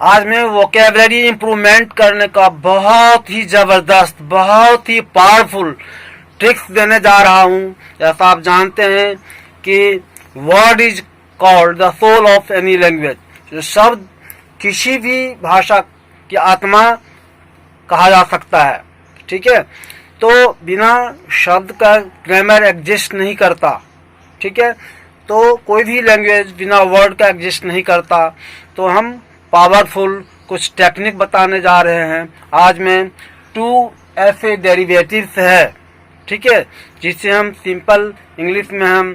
आज मैं vocabulary improvement करने का बहुत ही ज़बरदस्त, बहुत ही पावरफुल ट्रिक्स देने जा रहा हूँ। जैसा आप जानते हैं कि word is called the soul of any language, जो शब्द किसी भी भाषा की आत्मा कहा जा सकता है। ठीक है, तो बिना शब्द का ग्रामर एग्जिस्ट नहीं करता। ठीक है, तो कोई भी लैंग्वेज बिना वर्ड का एग्जिस्ट नहीं करता। तो हम पावरफुल कुछ टेक्निक बताने जा रहे हैं। आज मैं 2 ऐसे डेरिवेटिव्स है, ठीक है, जिसे हम सिंपल इंग्लिश में हम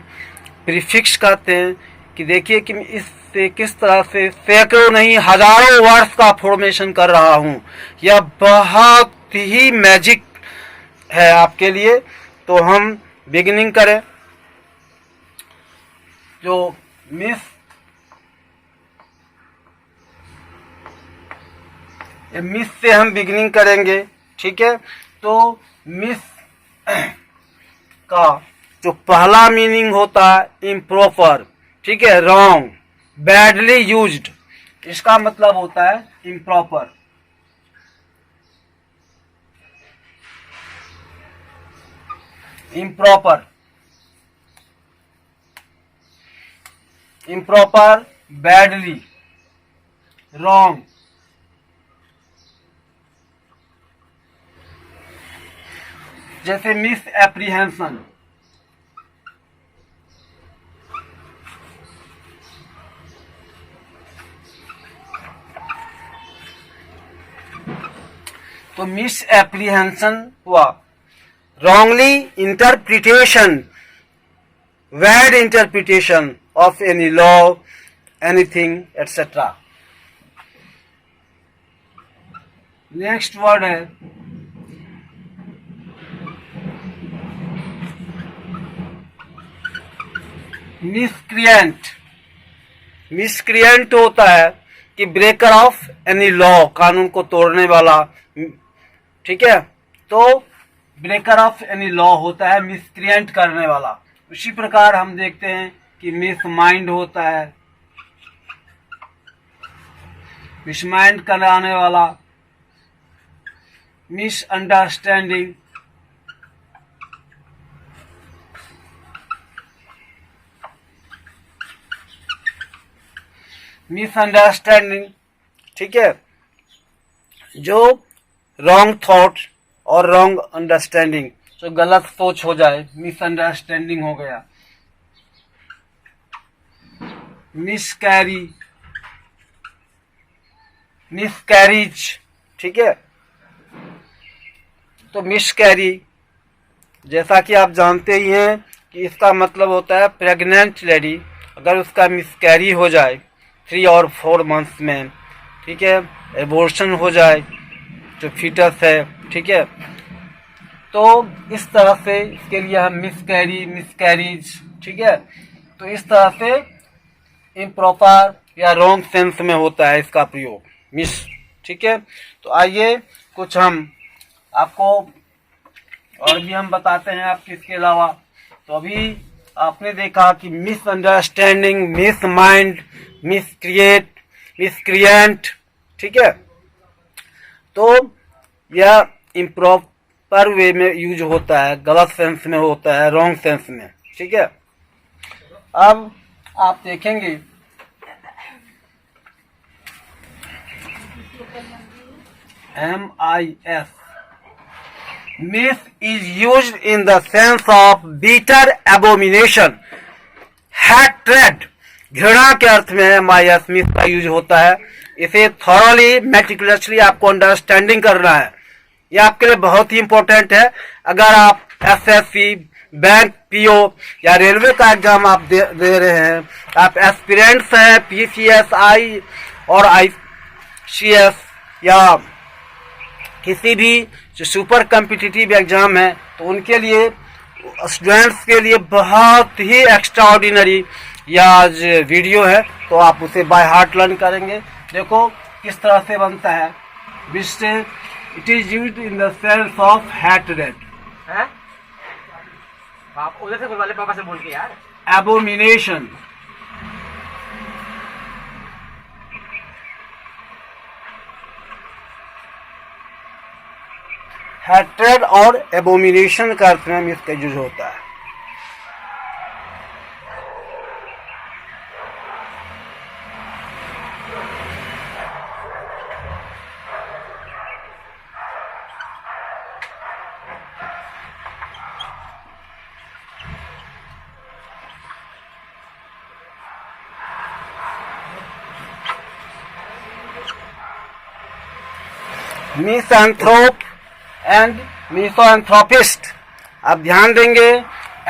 प्रीफिक्स कहते हैं, कि देखिए कि इससे किस तरह से सैकड़ों नहीं हजारों वर्ड्स का फॉर्मेशन कर रहा हूँ। यह बहुत ही मैजिक है आपके लिए। तो हम बिगिनिंग करें। जो मिस से हम बिगिनिंग करेंगे। ठीक है, तो मिस का जो पहला मीनिंग होता है इम्प्रॉपर, ठीक है, रॉन्ग, बैडली यूज्ड, इसका मतलब होता है इम्प्रॉपर। Improper, badly, wrong. जैसे मिस एप्रीहेंशन, तो मिस एप्रीहेंशन हुआ, wrongly interpretation, bad interpretation of any law, anything etcetera. Next word है मिसक्रिएंट। मिसक्रिएंट होता है कि ब्रेकर ऑफ एनी लॉ, कानून को तोड़ने वाला। ठीक है, तो ब्रेकर ऑफ एनी लॉ होता है मिसक्रिएंट करने वाला। उसी प्रकार हम देखते हैं कि मिसमाइंड होता है, मिसमाइंड कराने वाला। मिसअंडरस्टैंडिंग, मिसअंडरस्टैंडिंग, ठीक है, जो रॉन्ग थॉट और रॉन्ग अंडरस्टैंडिंग, जो गलत सोच हो जाए, मिसअंडरस्टैंडिंग हो गया। मिसकैरी, मिसकैरीज, ठीक है, तो मिसकैरी जैसा कि आप जानते ही हैं कि इसका मतलब होता है प्रेग्नेंट लेडी, अगर उसका मिसकैरी हो जाए 3 और 4 मंथ्स में, ठीक है, एबॉर्शन हो जाए जो फीटस है, ठीक है, तो इस तरह से इसके लिए हम मिसकैरी, मिसकैरीज, ठीक है, तो इस तरह से इम्प्रॉपर या रॉन्ग सेंस में होता है इसका प्रयोग मिस। ठीक है, तो आइए कुछ हम आपको और भी हम बताते हैं आपके इसके अलावा। तो अभी आपने देखा कि मिसअंडरस्टैंडिंग, मिसमाइंड, मिसक्रिएंट, ठीक है, तो यह इम्प्रॉपर वे में यूज होता है, गलत सेंस में होता है, रॉन्ग सेंस में। ठीक है, अब आप देखेंगे MIS, miss is used in the sense of bitter Abomination, hatred, घृणा के अर्थ में MIS मिस का यूज होता है। इसे थॉरली मेटिकुलसली आपको अंडरस्टैंडिंग करना है, यह आपके लिए बहुत ही इंपॉर्टेंट है। अगर आप SSC, बैंक, PO या रेलवे का एग्जाम आप दे रहे हैं, आप एस्पिरेंट्स हैं PCSI और ICS या किसी भी जो सुपर कम्पिटिटिव एग्जाम है, तो उनके लिए, स्टूडेंट्स के लिए बहुत ही एक्स्ट्रा ऑर्डिनरी यह वीडियो है, तो आप उसे बाय हार्ट लर्न करेंगे। देखो किस तरह से बनता है। It is used in the sense of hatred, उधर से वाले पापा से बोल के यार, एबोमिनेशन, हैट्रेड और एबोमिनेशन का अर्थ में मिस का यूज होता है। मिसएंथ्रोप एंड मिसोएंथ्रोपिस्ट, आप ध्यान देंगे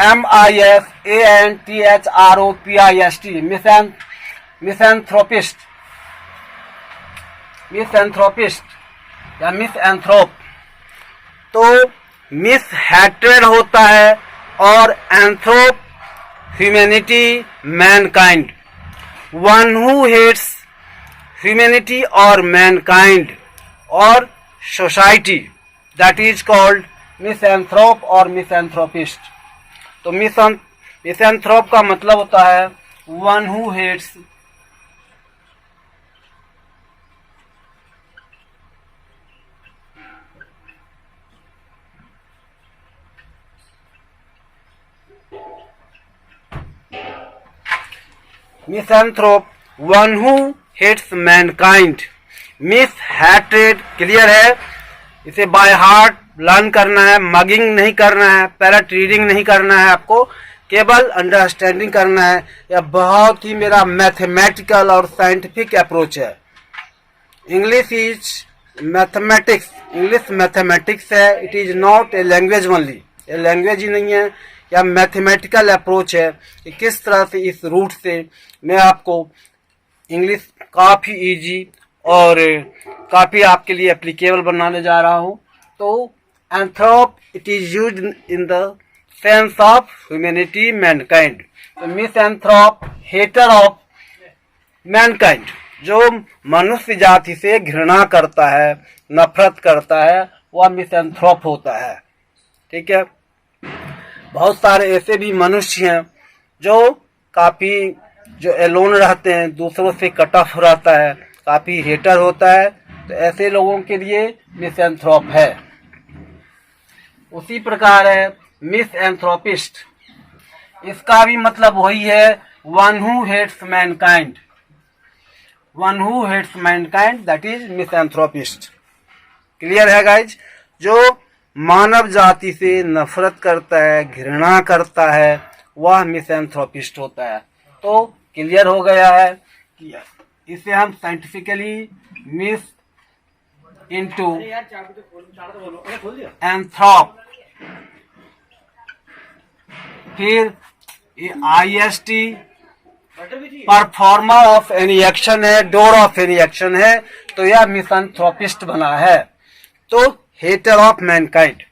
MISANTHROPIST, मिसएंथ्रोपिस्ट, मिसएंथ्रोपिस्ट या मिसएंथ्रोप। तो मिस हैट्रेड होता है और anthrop humanity, mankind. One who hates humanity और मैनकाइंड और society, that is called misanthrope और मिसएंथ्रोपिस्ट। तो मिसएंथ्रोप का मतलब होता है one who hates misanthrope, one who hates mankind. Mis hatred clear है, इसे बाय हार्ट लर्न करना है, मगिंग नहीं करना है, पैरेट रीडिंग नहीं करना है, आपको केवल अंडरस्टैंडिंग करना है। यह बहुत ही मेरा मैथमेटिकल और साइंटिफिक अप्रोच है। English is mathematics, English mathematics है, it is not a language only, ये लैंग्वेज ही नहीं है, यह मैथमेटिकल अप्रोच है कि किस तरह से इस रूट से मैं आपको इंग्लिश काफ़ी इजी और काफ़ी आपके लिए एप्लीकेबल बनाने जा रहा हूँ। तो एंथ्रोप it is used in the sense of humanity, Mankind. तो मिसएंथ्रोप हेटर ऑफ मैनकाइंड, जो मनुष्य जाति से घृणा करता है, नफरत करता है, वह मिसएंथ्रोप होता है। ठीक है, बहुत सारे ऐसे भी मनुष्य हैं जो काफ़ी जो एलोन रहते हैं, दूसरों से कट ऑफ रहता है, काफ़ी हेटर होता है, तो ऐसे लोगों के लिए मिसएंथ्रोप है। उसी प्रकार है मिसएंथ्रोपिस्ट, इसका भी मतलब वही है one who hates mankind, one who hates mankind that is misanthropist. Clear है गाइज, जो मानव जाति से नफरत करता है, घृणा करता है, वह मिसएंथ्रोपिस्ट होता है। तो क्लियर हो गया है कि इसे हम साइंटिफिकली मिस इंटू एंथ्रोप, फिर IST performer of any action है, डोर ऑफ एनी एक्शन है, तो यह मिसएंथ्रोपिस्ट बना है। तो hater of mankind.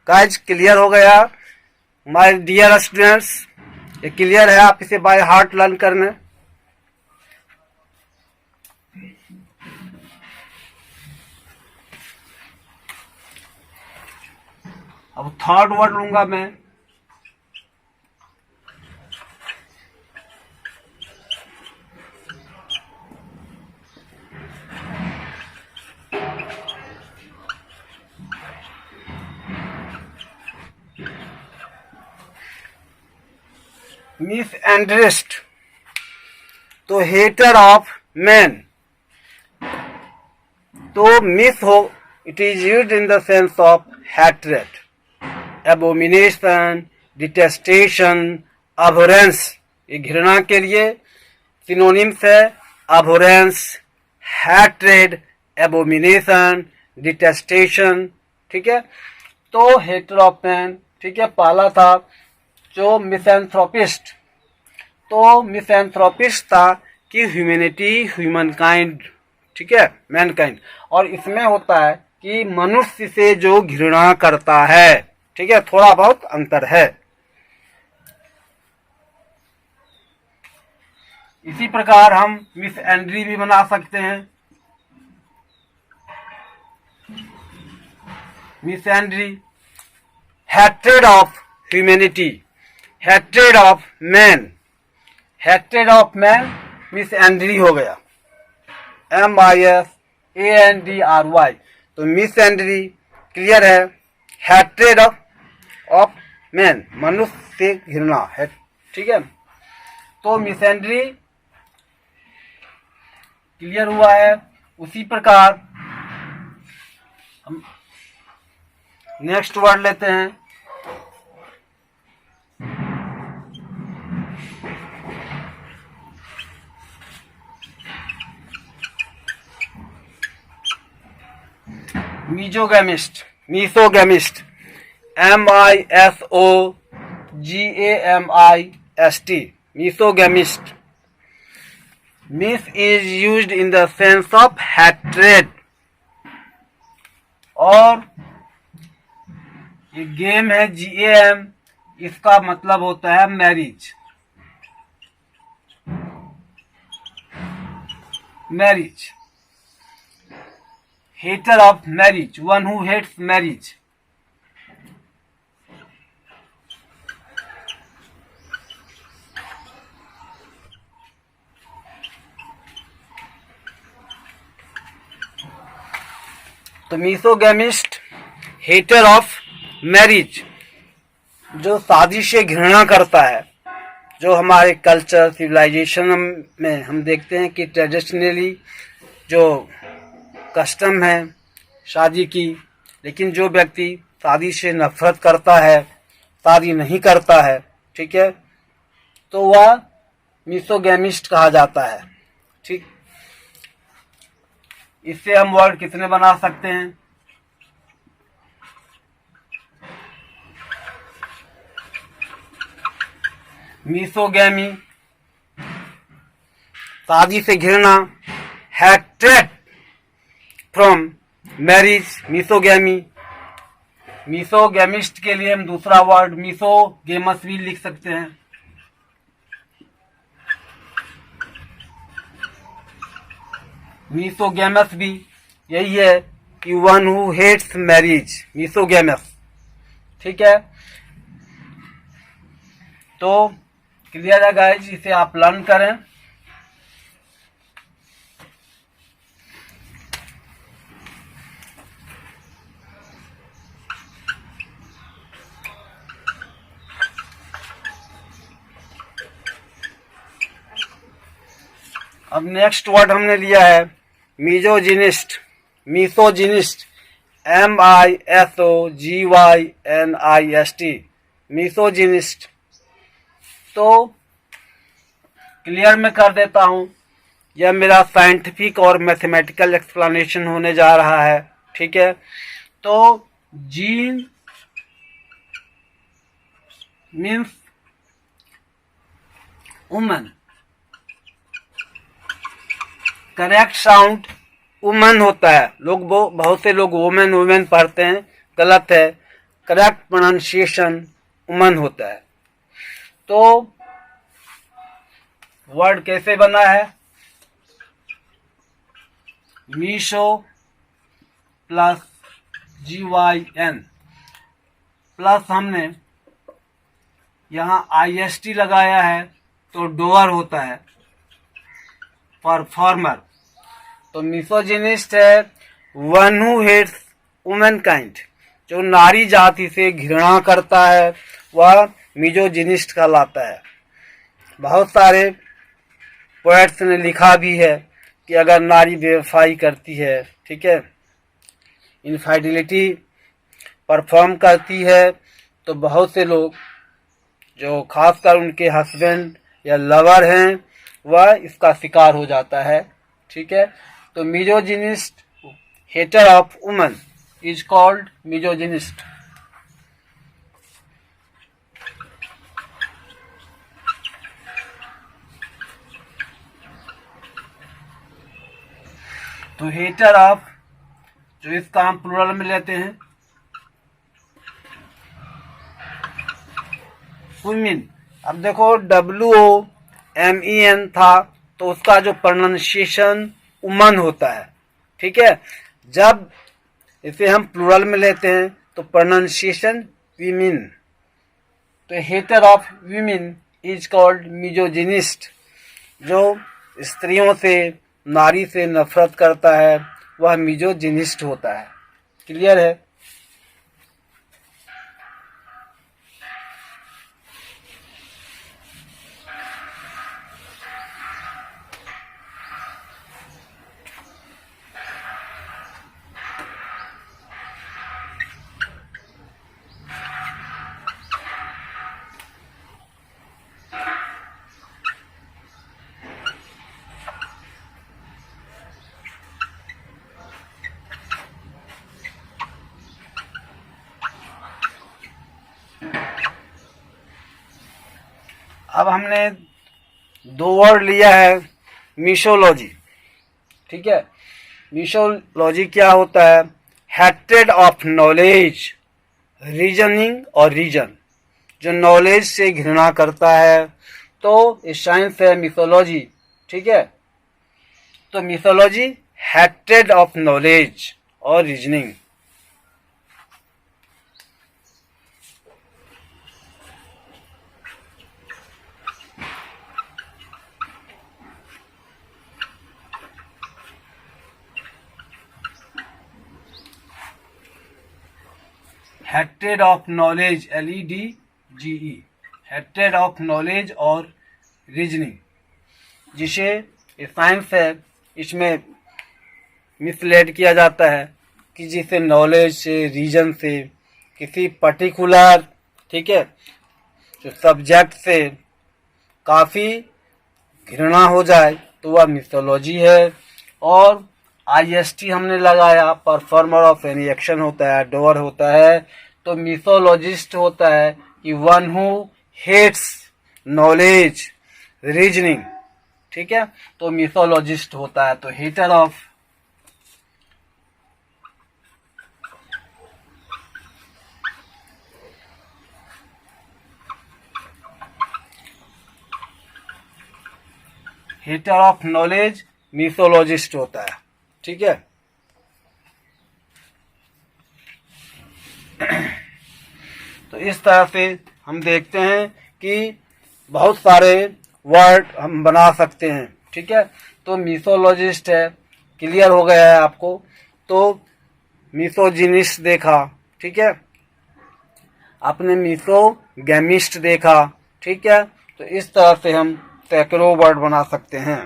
Guys clear हो गया माय डियर स्टूडेंट्स, ये क्लियर है, आप इसे बाय हार्ट लर्न करना। अब थर्ड वर्ड लूंगा मैं, मिसएंडरिस्ट। तो हेटर ऑफ मैन, तो मिस हो, it is used in the sense of hatred, abomination, detestation, abhorrence, ये घृणा के लिए सिनोनिम्स है। Abhorrence, hatred, abomination, detestation. ठीक है, तो हेटर ऑफ मैन, ठीक है, पहला था जो मिसएंथ्रोपिस्ट। तो मिसएंथ्रोपिस्ट था कि ह्यूमैनिटी, ह्यूमन काइंड, ठीक है, मैनकाइंड, और इसमें होता है कि मनुष्य से जो घृणा करता है। ठीक है, थोड़ा बहुत अंतर है। इसी प्रकार हम मिसएंड्री भी बना सकते हैं। Misandry, hatred of humanity, hatred of man, hatred of man misandry हो गया, MISANDRY। तो मिसएंड्री क्लियर है? हैट्रेड ऑफ मैन, मनुष्य से घृणा है, ठीक है। तो मिसेंड्री क्लियर हुआ है। उसी प्रकार हम नेक्स्ट वर्ड लेते हैं। मीजोगैमिस्ट, मीसोगैमिस्ट, MISOGAMIST, मीसोगैमिस्ट। Mis is used in the sense of hatred, और ये गेम है GAM, इसका मतलब होता है marriage, marriage. Hater of marriage, one who hates marriage. तो मीसोगैमिस्ट, हेटर ऑफ मैरिज, जो शादी से घृणा करता है। जो हमारे कल्चर सिविलाइजेशन में हम देखते हैं कि ट्रेडिशनली जो कस्टम है शादी की, लेकिन जो व्यक्ति शादी से नफरत करता है, शादी नहीं करता है, ठीक है, तो वह मीसोगैमिस्ट कहा जाता है, ठीक। इससे हम वर्ड कितने बना सकते हैं? मीसोगैमी, शादी से घृणा, हैट्रेड फ्रॉम मैरिज, मीसोगैमी। मीसोगैमिस्ट के लिए हम दूसरा वर्ड मीसोगेमस भी लिख सकते हैं। मीसोगैमस भी यही है कि वन हु हेट्स मैरिज, मीसोगैमस, ठीक है। तो क्लियर है गाइज, इसे आप लर्न करें। अब नेक्स्ट वर्ड हमने लिया है मिजोजिनिस्ट, मिसोजिनिस्ट, MISOGYNIST, मिसोजिनिस्ट। तो क्लियर मैं कर देता हूं, यह मेरा साइंटिफिक और मैथमेटिकल एक्सप्लेनेशन होने जा रहा है, ठीक है। तो gene means woman, correct sound woman होता है। लोग बहुत से लोग वुमेन वुमेन पढ़ते हैं, गलत है। करेक्ट प्रोनाउंसिएशन वुमन होता है। तो वर्ड कैसे बना है? मीशो प्लस GYN प्लस हमने यहां IST लगाया है, तो डोअर होता है, परफॉर्मर। तो मिसोजिनिस्ट है one who hates women kind, जो नारी जाति से घृणा करता है, वह मिजोजिनिस्ट कहलाता है। बहुत सारे पोएट्स ने लिखा भी है कि अगर नारी बेवफाई करती है, ठीक है, इनफाइडिलिटी परफॉर्म करती है, तो बहुत से लोग जो खासकर उनके हस्बैंड या लवर हैं, वह इसका शिकार हो जाता है, ठीक है। तो misogynist, hater of woman, is called misogynist. तो हेटर ऑफ, जो इसका हम प्लूरल में लेते हैं, वुमेन। अब देखो WOMEN था, तो उसका जो प्रोनाउंसिएशन वुमन होता है, ठीक है। जब इसे हम प्लूरल में लेते हैं तो प्रोनाउंसिएशन वीमेन। तो hater of women is called misogynist. जो स्त्रियों से, नारी से नफरत करता है, वह मिजोजिनिस्ट होता है। क्लियर है? अब हमने दो वर्ड लिया है मिशोलॉजी, ठीक है। मिशोलॉजी क्या होता है? हेट्रेड ऑफ नॉलेज, रीजनिंग और रीजन, जो नॉलेज से घृणा करता है, तो इस साइंस है मिथोलॉजी, ठीक है। तो मिथोलॉजी हेट्रेड ऑफ नॉलेज और reasoning. Hatred of knowledge, LEDGE, hatred of knowledge और रीजनिंग, जिसे साइंस है, इसमें मिसलेड किया जाता है कि जिसे नॉलेज से, रीजन से, किसी पर्टिकुलर, ठीक है, जो सब्जेक्ट से काफ़ी घृणा हो जाए तो वह मिथोलॉजी है। और IST हमने लगाया, परफॉर्मर ऑफ एनी एक्शन होता है, डोअर होता है, तो मिथोलॉजिस्ट होता है कि one who hates knowledge, reasoning, ठीक है। तो मिथोलॉजिस्ट होता है, तो hater of. Hater of knowledge mythologist होता है, ठीक है। तो इस तरह से हम देखते हैं कि बहुत सारे वर्ड हम बना सकते हैं, ठीक है। तो मिथोलॉजिस्ट है, क्लियर हो गया है आपको। तो मिथोजिनिस्ट देखा, ठीक है, आपने मिथोगेमिस्ट देखा, ठीक है। तो इस तरह से हम सैकड़ों वर्ड बना सकते हैं।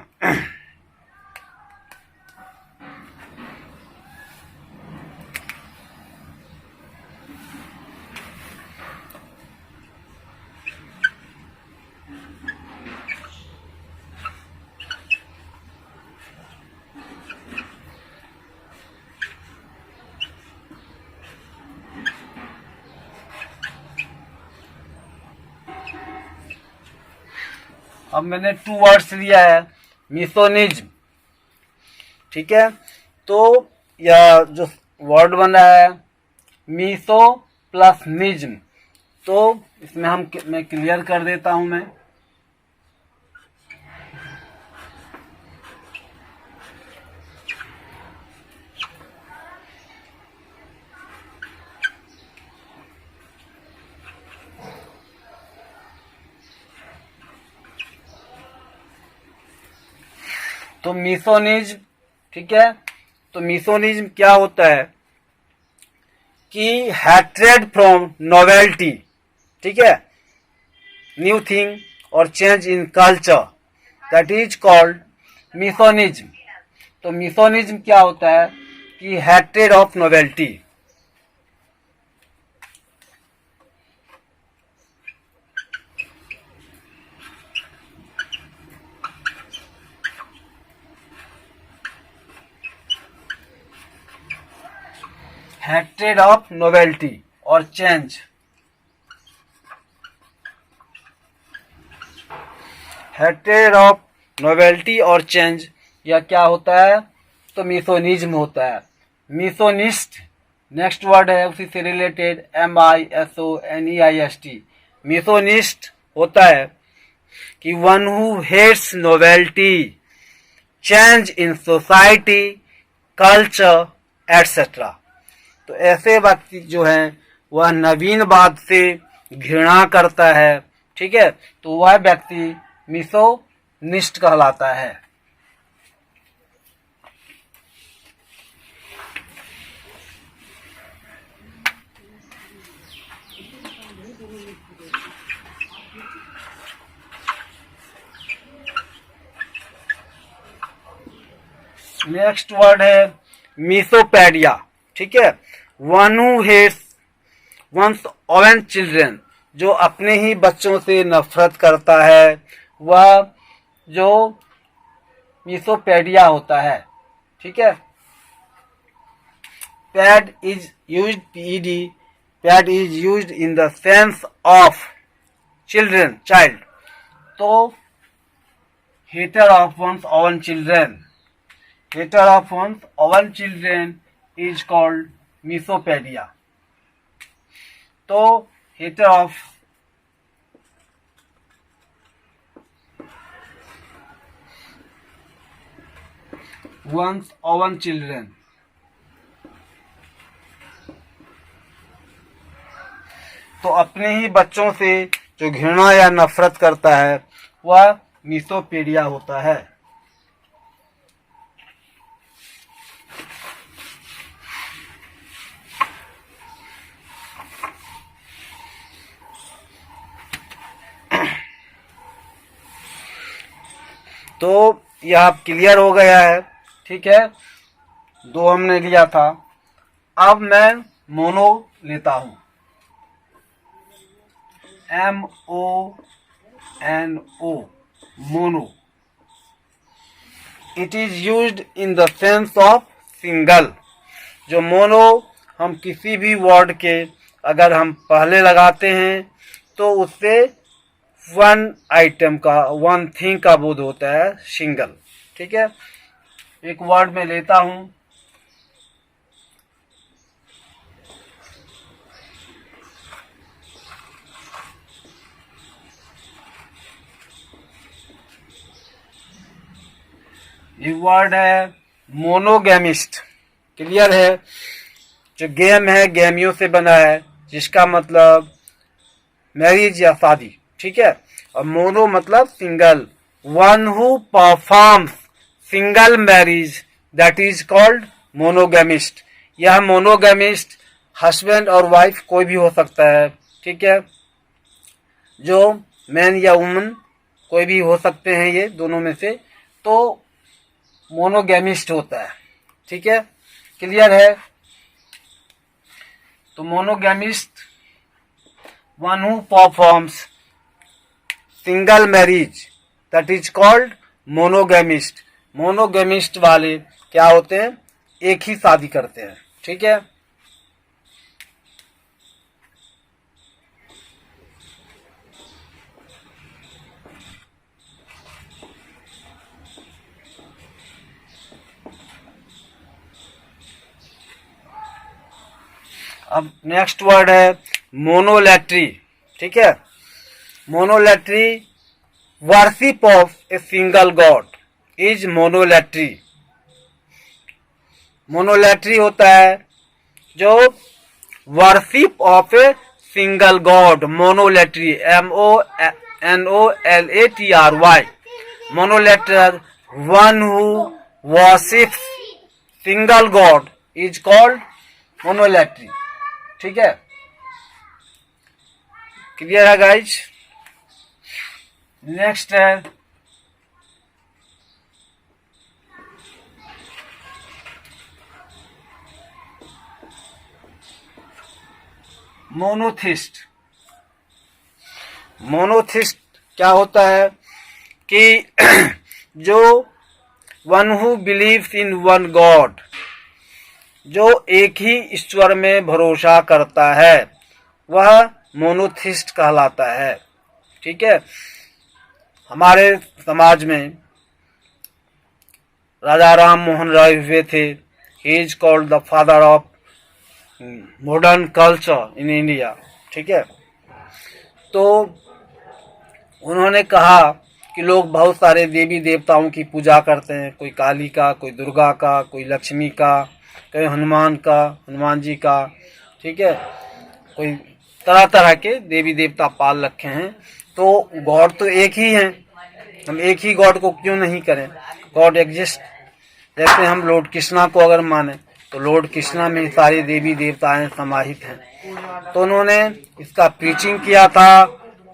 अब मैंने 2 वर्ड्स लिया है, मिथोनिज्म, ठीक है। तो यह जो वर्ड बना है मिथो प्लस निज्म, तो इसमें मैं क्लियर कर देता हूं मैं। तो मिथोनिज्म, ठीक है। तो मिथोनिज्म क्या होता है कि हैट्रेड फ्रॉम नोवेल्टी, ठीक है, न्यू थिंग और change in culture, that is called misoneism. तो मिथोनिज्म क्या होता है कि hatred of novelty. hatred of novelty और चेंज, hatred ऑफ नोवेल्टी और चेंज, यह क्या होता है? तो मिथोनिज्म होता है। मिथोनिस्ट नेक्स्ट वर्ड है उसी से रिलेटेड, MISONEIST। मिथोनिस्ट होता है कि one who hates novelty, change in society, culture etcetera. तो ऐसे व्यक्ति जो हैं वह नवीन बात से घृणा करता है, ठीक है, तो वह व्यक्ति मिथोनिस्ट कहलाता है। नेक्स्ट वर्ड है मिथोपेडिया, ठीक है, one who hates one's own children, जो अपने ही बच्चों से नफरत करता है, वह जो मिथोपेडिया होता है, ठीक है। Pad is used, PED, pad is used in the sense of children, child, तो hater of one's own children, hater of one's own children is called misopedia. तो hater of one's own children, तो अपने ही बच्चों से जो घृणा या नफरत करता है वह मिसोपीडिया होता है। तो यह अब क्लियर हो गया है, ठीक है। दो हमने लिया था, अब मैं मोनो लेता हूं, MONO, mono. It is used in the sense of single. जो मोनो हम किसी भी वर्ड के अगर हम पहले लगाते हैं तो उससे वन आइटम का, वन थिंग का बोध होता है, सिंगल, ठीक है। एक वर्ड में लेता हूं, ये वर्ड है मोनोगेमिस्ट। क्लियर है। जो गेम है गेमियों से बना है, जिसका मतलब मैरिज या शादी, ठीक है। और मोनो मतलब single, one who performs single marriage, that is called monogamist. यह मोनोगेमिस्ट हस्बैंड और वाइफ कोई भी हो सकता है, ठीक है। जो मैन या वुमन कोई भी हो सकते हैं, ये दोनों में से, तो मोनोगेमिस्ट होता है, ठीक है। क्लियर है। तो monogamist one who performs single marriage, that is called monogamist. Monogamist वाले क्या होते हैं, एक ही शादी करते हैं, ठीक है। अब नेक्स्ट वर्ड है मोनोलैट्री, ठीक है। Monolatry, worship of a single god is monolatry. Monolatry होता है जो worship of a single god, monolatry, MONOLATRY। Monolater, one who worships single god is called monolatry, ठीक है। क्लियर है गाइज। नेक्स्ट है मोनोथिस्ट। मोनोथिस्ट क्या होता है कि जो one who believes in one god, जो एक ही ईश्वर में भरोसा करता है, वह मोनोथिस्ट कहलाता है, ठीक है। हमारे समाज में राजा राम मोहन राय हुए थे। ही is called the father of modern culture in India, ठीक है। तो उन्होंने कहा कि लोग बहुत सारे देवी देवताओं की पूजा करते हैं, कोई काली का, कोई दुर्गा का, कोई लक्ष्मी का, कोई हनुमान का, हनुमान जी का, ठीक है। कोई तरह तरह के देवी देवता पाल रखे हैं। तो गॉड तो एक ही है, हम एक ही गॉड को क्यों नहीं करें, गॉड एग्जिस्ट। जैसे हम लॉर्ड कृष्णा को अगर माने तो लॉर्ड कृष्णा में सारी देवी देवताएं समाहित हैं। तो उन्होंने इसका प्रीचिंग किया था,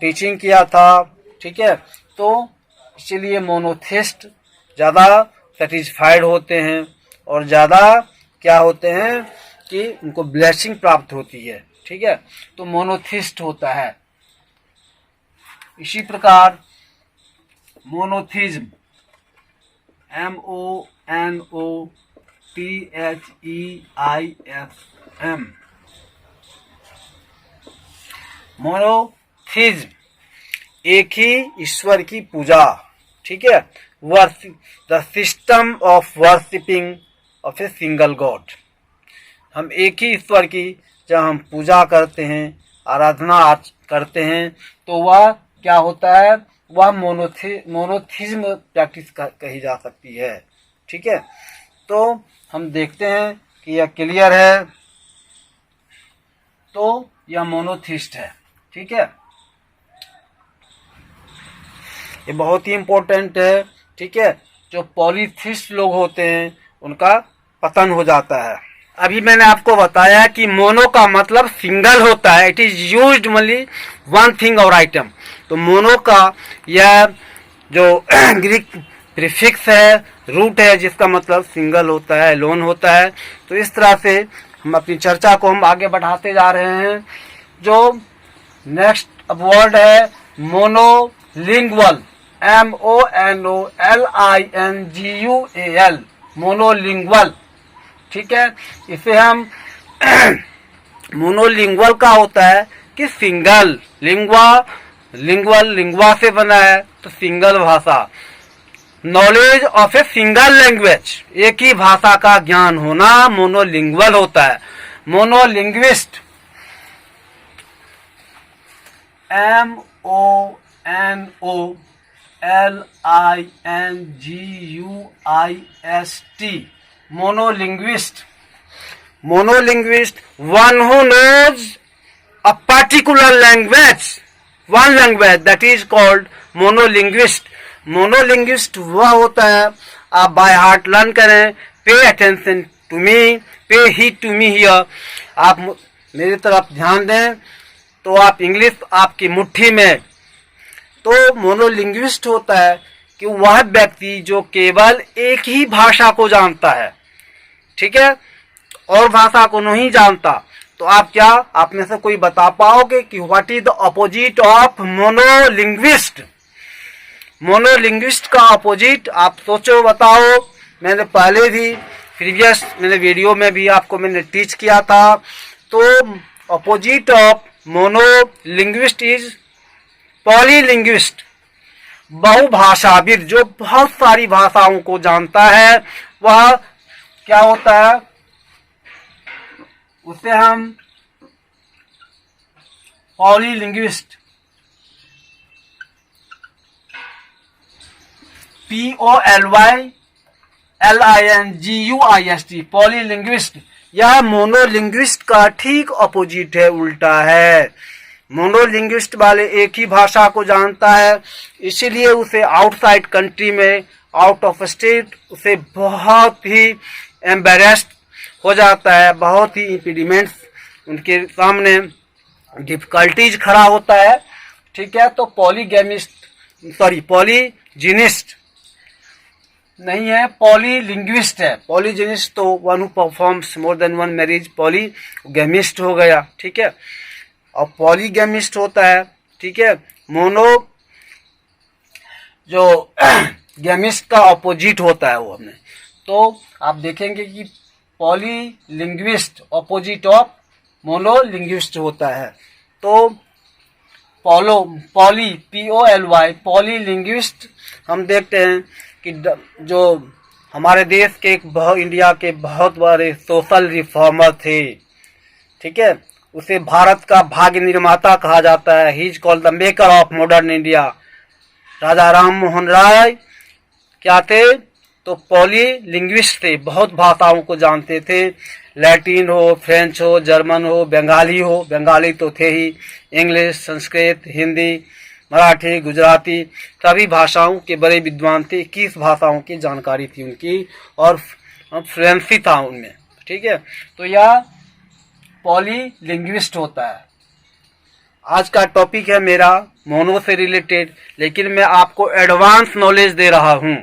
टीचिंग किया था, ठीक है। तो इसीलिए मोनोथिस्ट ज़्यादा सेटिस्फाइड होते हैं और ज़्यादा क्या होते हैं कि उनको ब्लेसिंग प्राप्त होती है, ठीक है। तो मोनोथिस्ट होता है। इसी प्रकार मोनोथिज्म, MONOTHEISM, मोनोथिज्म एक ही ईश्वर की पूजा, ठीक है, the system of worshipping of a single God. हम एक ही ईश्वर की जब हम पूजा करते हैं, आराधना करते हैं, तो वह क्या होता है, वह मोनोथिज्म प्रैक्टिस कही जा सकती है, ठीक है। तो हम देखते हैं कि यह क्लियर है, तो यह मोनोथिस्ट है, ठीक है। ये बहुत ही इंपॉर्टेंट है, ठीक है। जो पॉलीथिस्ट लोग होते हैं उनका पतन हो जाता है। अभी मैंने आपको बताया कि मोनो का मतलब सिंगल होता है, it is used only one thing और आइटम। तो मोनो का यह जो ग्रीक प्रीफिक्स है, रूट है, जिसका मतलब सिंगल होता है, लोन होता है। तो इस तरह से हम अपनी चर्चा को हम आगे बढ़ाते जा रहे हैं। जो नेक्स्ट अब वर्ड है मोनोलिंगुअल, MONOLINGUAL, मोनोलिंगुअल, ठीक है। इसे हम मोनोलिंगुअल का होता है कि सिंगल, लिंगुआ से बना है तो सिंगल भाषा, knowledge of a single language, एक ही भाषा का ज्ञान होना मोनोलिंगुअल होता है। मोनोलिंग्विस्ट, MONOLINGUIST, monolinguist, one who knows a particular language, one language, that is called monolinguist. monolinguist वह होता है, आप बाय हार्ट लर्न करें, पे अटेंशन टू मी, पे हीड टू मी हियर, आप मेरी तरफ ध्यान दें तो आप इंग्लिश आपकी मुट्ठी में। तो मोनोलिंग्विस्ट होता है कि वह व्यक्ति जो केवल एक ही भाषा को जानता है, ठीक है, और भाषा को नहीं जानता। तो आप क्या, आप में से कोई बता पाओगे कि what is the opposite of monolinguist? Monolinguist का अपोजिट आप सोचो, बताओ। मैंने पहले भी प्रीवियस मैंने वीडियो में भी आपको मैंने टीच किया था। तो अपोजिट ऑफ मोनोलिंग्विस्ट इज पॉलीलिंग्विस्ट, बहुभाषाविद, जो बहुत सारी भाषाओं को जानता है, वह क्या होता है, उसे हम पॉलीलिंग्विस्ट, POLYLINGUIST, पॉलीलिंग्विस्ट। यह मोनोलिंग्विस्ट का ठीक अपोजिट है, उल्टा है। मोनोलिंग्विस्ट वाले एक ही भाषा को जानता है, इसीलिए उसे आउटसाइड कंट्री में, आउट ऑफ स्टेट, उसे बहुत ही एम्बेरेस्ड हो जाता है, बहुत ही इम्पीडिमेंट्स उनके सामने, डिफिकल्टीज खड़ा होता है, ठीक है। तो पॉलीजिनिस्ट नहीं है, पॉलीलिंग्विस्ट है। पॉलीजिनिस्ट तो one who performs more than one marriage, polygamist हो गया, ठीक है। और पॉलीगैमिस्ट होता है, ठीक है। मोनो जो गैमिस्ट का अपोजिट होता है वो हमें। तो आप देखेंगे कि पॉलीलिंग्विस्ट अपोजिट ऑफ मोनोलिंग्विस्ट होता है। तो पॉली POLY, पॉलीलिंग्विस्ट, हम देखते हैं कि जो हमारे देश के इंडिया के बहुत बड़े सोशल रिफॉर्मर थे, ठीक है, उसे भारत का भाग्य निर्माता कहा जाता है। He is called the maker of modern India. Raja Ram Mohan Roy क्या थे, तो पॉलीलिंग्विस्ट थे, बहुत भाषाओं को जानते थे, लैटिन हो, फ्रेंच हो, जर्मन हो, बंगाली हो, बंगाली तो थे ही, इंग्लिश, संस्कृत, हिंदी, मराठी, गुजराती, सभी भाषाओं के बड़े विद्वान थे। 21 भाषाओं की जानकारी थी उनकी, और फ्रेंसी था उनमें, ठीक है। तो यह पॉलीलिंग्विस्ट होता है। आज का टॉपिक है मेरा मोनो से रिलेटेड, लेकिन मैं आपको एडवांस नॉलेज दे रहा हूं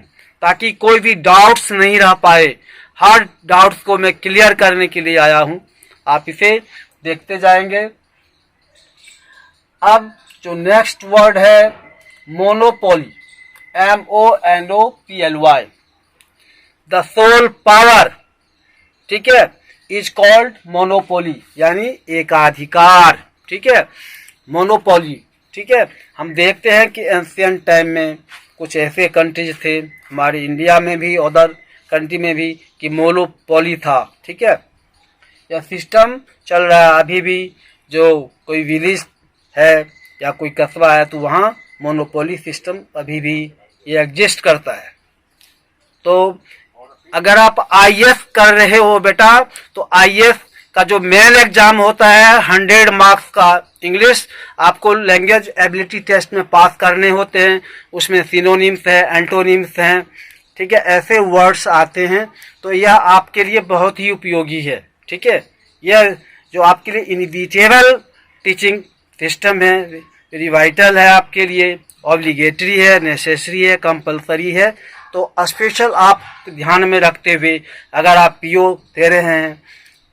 ताकि कोई भी डाउट्स नहीं रह पाए। हर डाउट्स को मैं क्लियर करने के लिए आया हूं। आप इसे देखते जाएंगे। अब जो नेक्स्ट वर्ड है monopoly, MONOPLY, the sole power, ठीक है, इज कॉल्ड मोनोपोली, यानी एकाधिकार, ठीक है। मोनोपोली ठीक है। हम देखते हैं कि एंशियंट टाइम में कुछ ऐसे कंट्रीज थे, हमारे इंडिया में भी अदर कंट्री में भी, कि मोनोपोली था। ठीक है, यह सिस्टम चल रहा है अभी भी। जो कोई विलेज है या कोई कस्बा है तो वहाँ मोनोपोली सिस्टम अभी भी ये एग्जिस्ट करता है। तो अगर आप आईएएस कर रहे हो बेटा, तो आईएएस का जो मेन एग्जाम होता है 100 मार्क्स का इंग्लिश, आपको लैंग्वेज एबिलिटी टेस्ट में पास करने होते हैं। उसमें सिनोनिम्स है, एंटोनिम्स हैं, ठीक है, ऐसे वर्ड्स आते हैं। तो यह आपके लिए बहुत ही उपयोगी है। ठीक है, यह जो आपके लिए इनविटेबल टीचिंग सिस्टम है, वेरी वाइटल है आपके लिए, ऑब्लिगेटरी है, नेसेसरी है, कंपलसरी है। तो स्पेशल आप ध्यान में रखते हुए, अगर आप पीओ दे रहे हैं,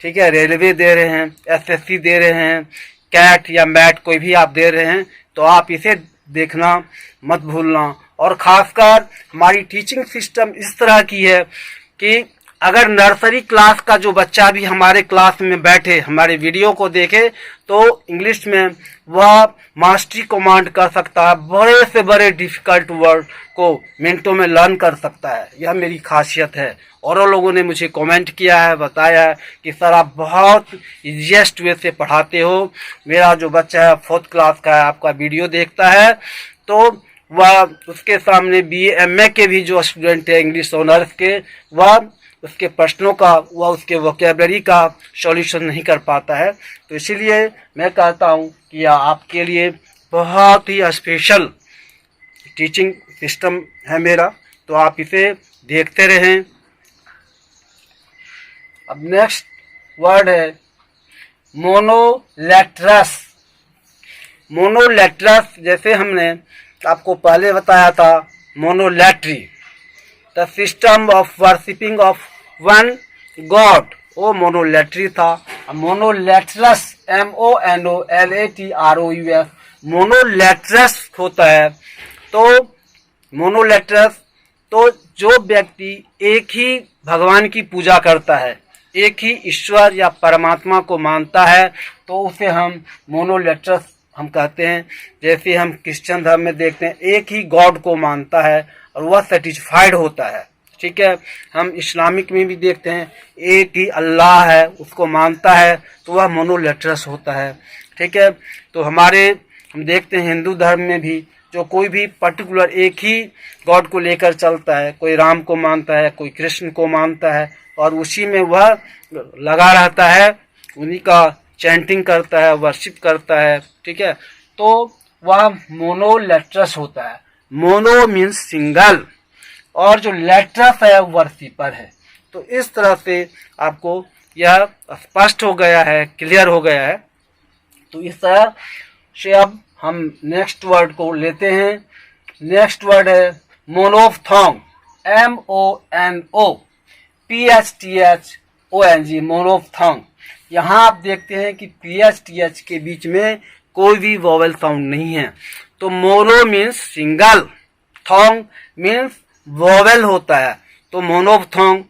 ठीक है, रेलवे दे रहे हैं, एसएससी दे रहे हैं, कैट या मैट कोई भी आप दे रहे हैं, तो आप इसे देखना मत भूलना। और खासकर हमारी टीचिंग सिस्टम इस तरह की है कि अगर नर्सरी क्लास का जो बच्चा भी हमारे क्लास में बैठे, हमारे वीडियो को देखे, तो इंग्लिश में वह मास्टरी कमांड कर सकता है, बड़े से बड़े डिफिकल्ट वर्ड को मिनटों में लर्न कर सकता है। यह मेरी खासियत है। और लोगों ने मुझे कमेंट किया है, बताया है कि सर आप बहुत इजीएस्ट वे से पढ़ाते हो। मेरा जो बच्चा है 4th क्लास का है, आपका वीडियो देखता है, तो वह उसके सामने BA MA के भी जो स्टूडेंट है इंग्लिश ऑनर्स के, वह उसके प्रश्नों का, वह उसके वोकेबलरी का सॉल्यूशन नहीं कर पाता है। तो इसीलिए मैं कहता हूँ कि यह आपके लिए बहुत ही स्पेशल टीचिंग सिस्टम है मेरा, तो आप इसे देखते रहें। अब नेक्स्ट वर्ड है मोनोलैट्रस। मोनोलैट्रस, जैसे हमने आपको पहले बताया था, monolatry the system of worshipping of one god, वो मोनोलैट्री था। मोनोलैट्रस MONOLATROUS मोनोलैट्रस होता है। तो मोनोलैट्रस, तो जो व्यक्ति एक ही भगवान की पूजा करता है, एक ही ईश्वर या परमात्मा को मानता है, तो उसे हम मोनोलैट्रस हम कहते हैं। जैसे हम क्रिश्चियन धर्म में देखते हैं, एक ही गॉड को मानता है और वह सेटिस्फाइड होता है। ठीक है, हम इस्लामिक में भी देखते हैं, एक ही अल्लाह है, उसको मानता है, तो वह मोनोलैट्रस होता है। ठीक है, तो हम देखते हैं हिंदू धर्म में भी, जो कोई भी पर्टिकुलर एक ही गॉड को लेकर चलता है, कोई राम को मानता है, कोई कृष्ण को मानता है, और उसी में वह लगा रहता है, उन्हीं का चैंटिंग करता है, वर्शिप करता है। ठीक है, तो वह मोनोलैट्रस होता है। मोनो मीन्स सिंगल, और जो लैट्रस है वर्शिपर है। तो इस तरह से आपको यह स्पष्ट हो गया है, क्लियर हो गया है। तो इस तरह से अब हम नेक्स्ट वर्ड को लेते हैं। नेक्स्ट वर्ड है मोनोफ्थोंग, MONOPHTHONG, मोनोफ्थोंग। यहाँ आप देखते हैं कि PHTH के बीच में कोई भी वॉवेल साउंड नहीं है। तो mono means single, thong means vowel होता है। तो मोनोफ्थोंग,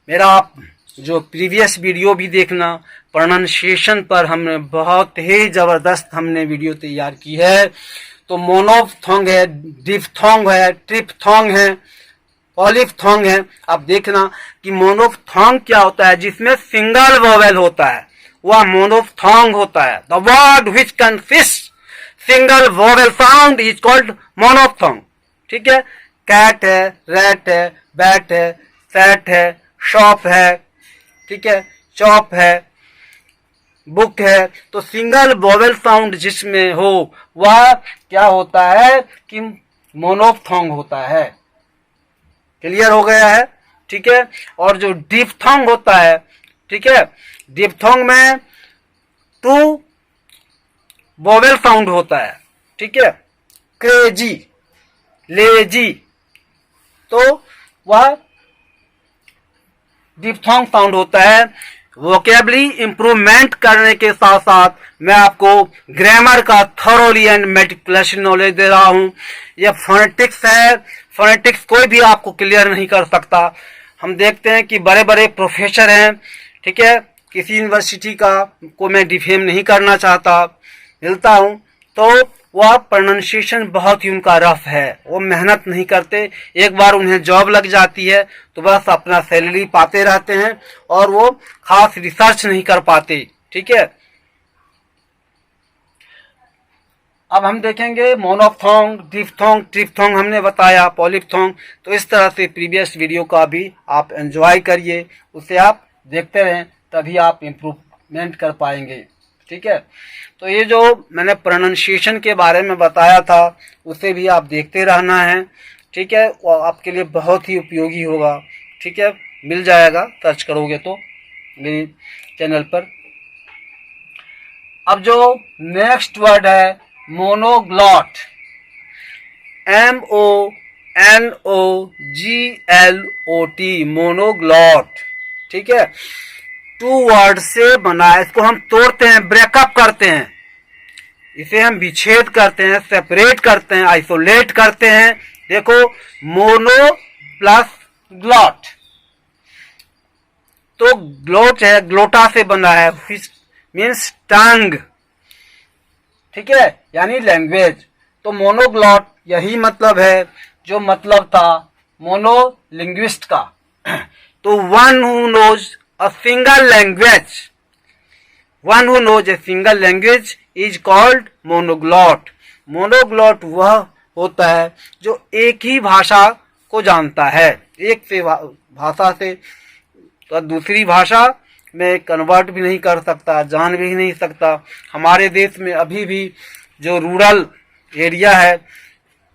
मेरा आप जो प्रीवियस वीडियो भी देखना, प्रोनाउंसिएशन पर हमने बहुत ही जबरदस्त हमने वीडियो तैयार की है। तो मोनोफ्थोंग है, डिफ्थोंग है, ट्रिप्थोंग है, पॉलिफ्थोंग है। आप देखना कि मोनोफ्थोंग क्या होता है, जिसमें सिंगल वॉवेल होता है, वह मोनोफ्थोंग होता है। The word which consist single vowel sound is called monophthong. ठीक है, कैट है, रैट है, बैट है, सैट है, शॉप है, ठीक है, चॉप है, बुक है। तो सिंगल वॉवेल साउंड जिसमें हो वह क्या होता है कि मोनोफ्थोंग होता है। क्लियर हो गया है? ठीक है, और जो डिफ्थोंग होता है, ठीक है, डिफ्थोंग में 2 वॉवेल साउंड होता है। ठीक है, क्रेजी, लेजी, तो वह डिफ्थोंग साउंड होता है। वोकेबलरी इंप्रूवमेंट करने के साथ साथ मैं आपको ग्रामर का थॉरोली एंड मेटिकुलस नॉलेज दे रहा हूं। यह फोनेटिक्स है, फोनेटिक्स कोई भी आपको क्लियर नहीं कर सकता। हम देखते हैं कि बड़े बड़े प्रोफेसर हैं, ठीक है, किसी यूनिवर्सिटी का को मैं डिफेम नहीं करना चाहता, मिलता हूं, तो वह प्रोनाउंसिएशन बहुत ही उनका रफ है, वो मेहनत नहीं करते। एक बार उन्हें जॉब लग जाती है तो बस अपना सैलरी पाते रहते हैं और वो खास रिसर्च नहीं कर पाते। ठीक है, अब हम देखेंगे मोनोफ्थोंग, डिफ्थोंग, ट्रिप्थोंग हमने बताया, पॉलिप्थोंग। तो इस तरह से प्रीवियस वीडियो का भी आप एंजॉय करिए, उसे आप देखते रहें, तभी आप इम्प्रूवमेंट कर पाएंगे। ठीक है, तो ये जो मैंने प्रोनाउंसिएशन के बारे में बताया था उसे भी आप देखते रहना है। ठीक है, वो आपके लिए बहुत ही उपयोगी होगा। ठीक है, मिल जाएगा, सर्च करोगे तो मेरी चैनल पर। अब जो नेक्स्ट वर्ड है मोनोग्लॉट, MONOGLOT, मोनोग्लॉट। ठीक है, 2 वर्ड से बना है। इसको हम तोड़ते हैं, ब्रेकअप करते हैं, इसे हम विच्छेद करते हैं, सेपरेट करते हैं, आइसोलेट करते हैं। देखो, मोनो प्लस ग्लॉट, तो ग्लोट है, ग्लोटा से बना है, मीन्स टंग। ठीक है, यानी लैंग्वेज। तो मोनोग्लॉट यही मतलब है जो मतलब था मोनोलिंग्विस्ट का। तो one who knows a single language, one who knows a single language is called monoglot. Monoglot वह होता है जो एक ही भाषा को जानता है, एक से भाषा से तो दूसरी भाषा में कन्वर्ट भी नहीं कर सकता, जान भी नहीं सकता। हमारे देश में अभी भी जो रूरल एरिया है,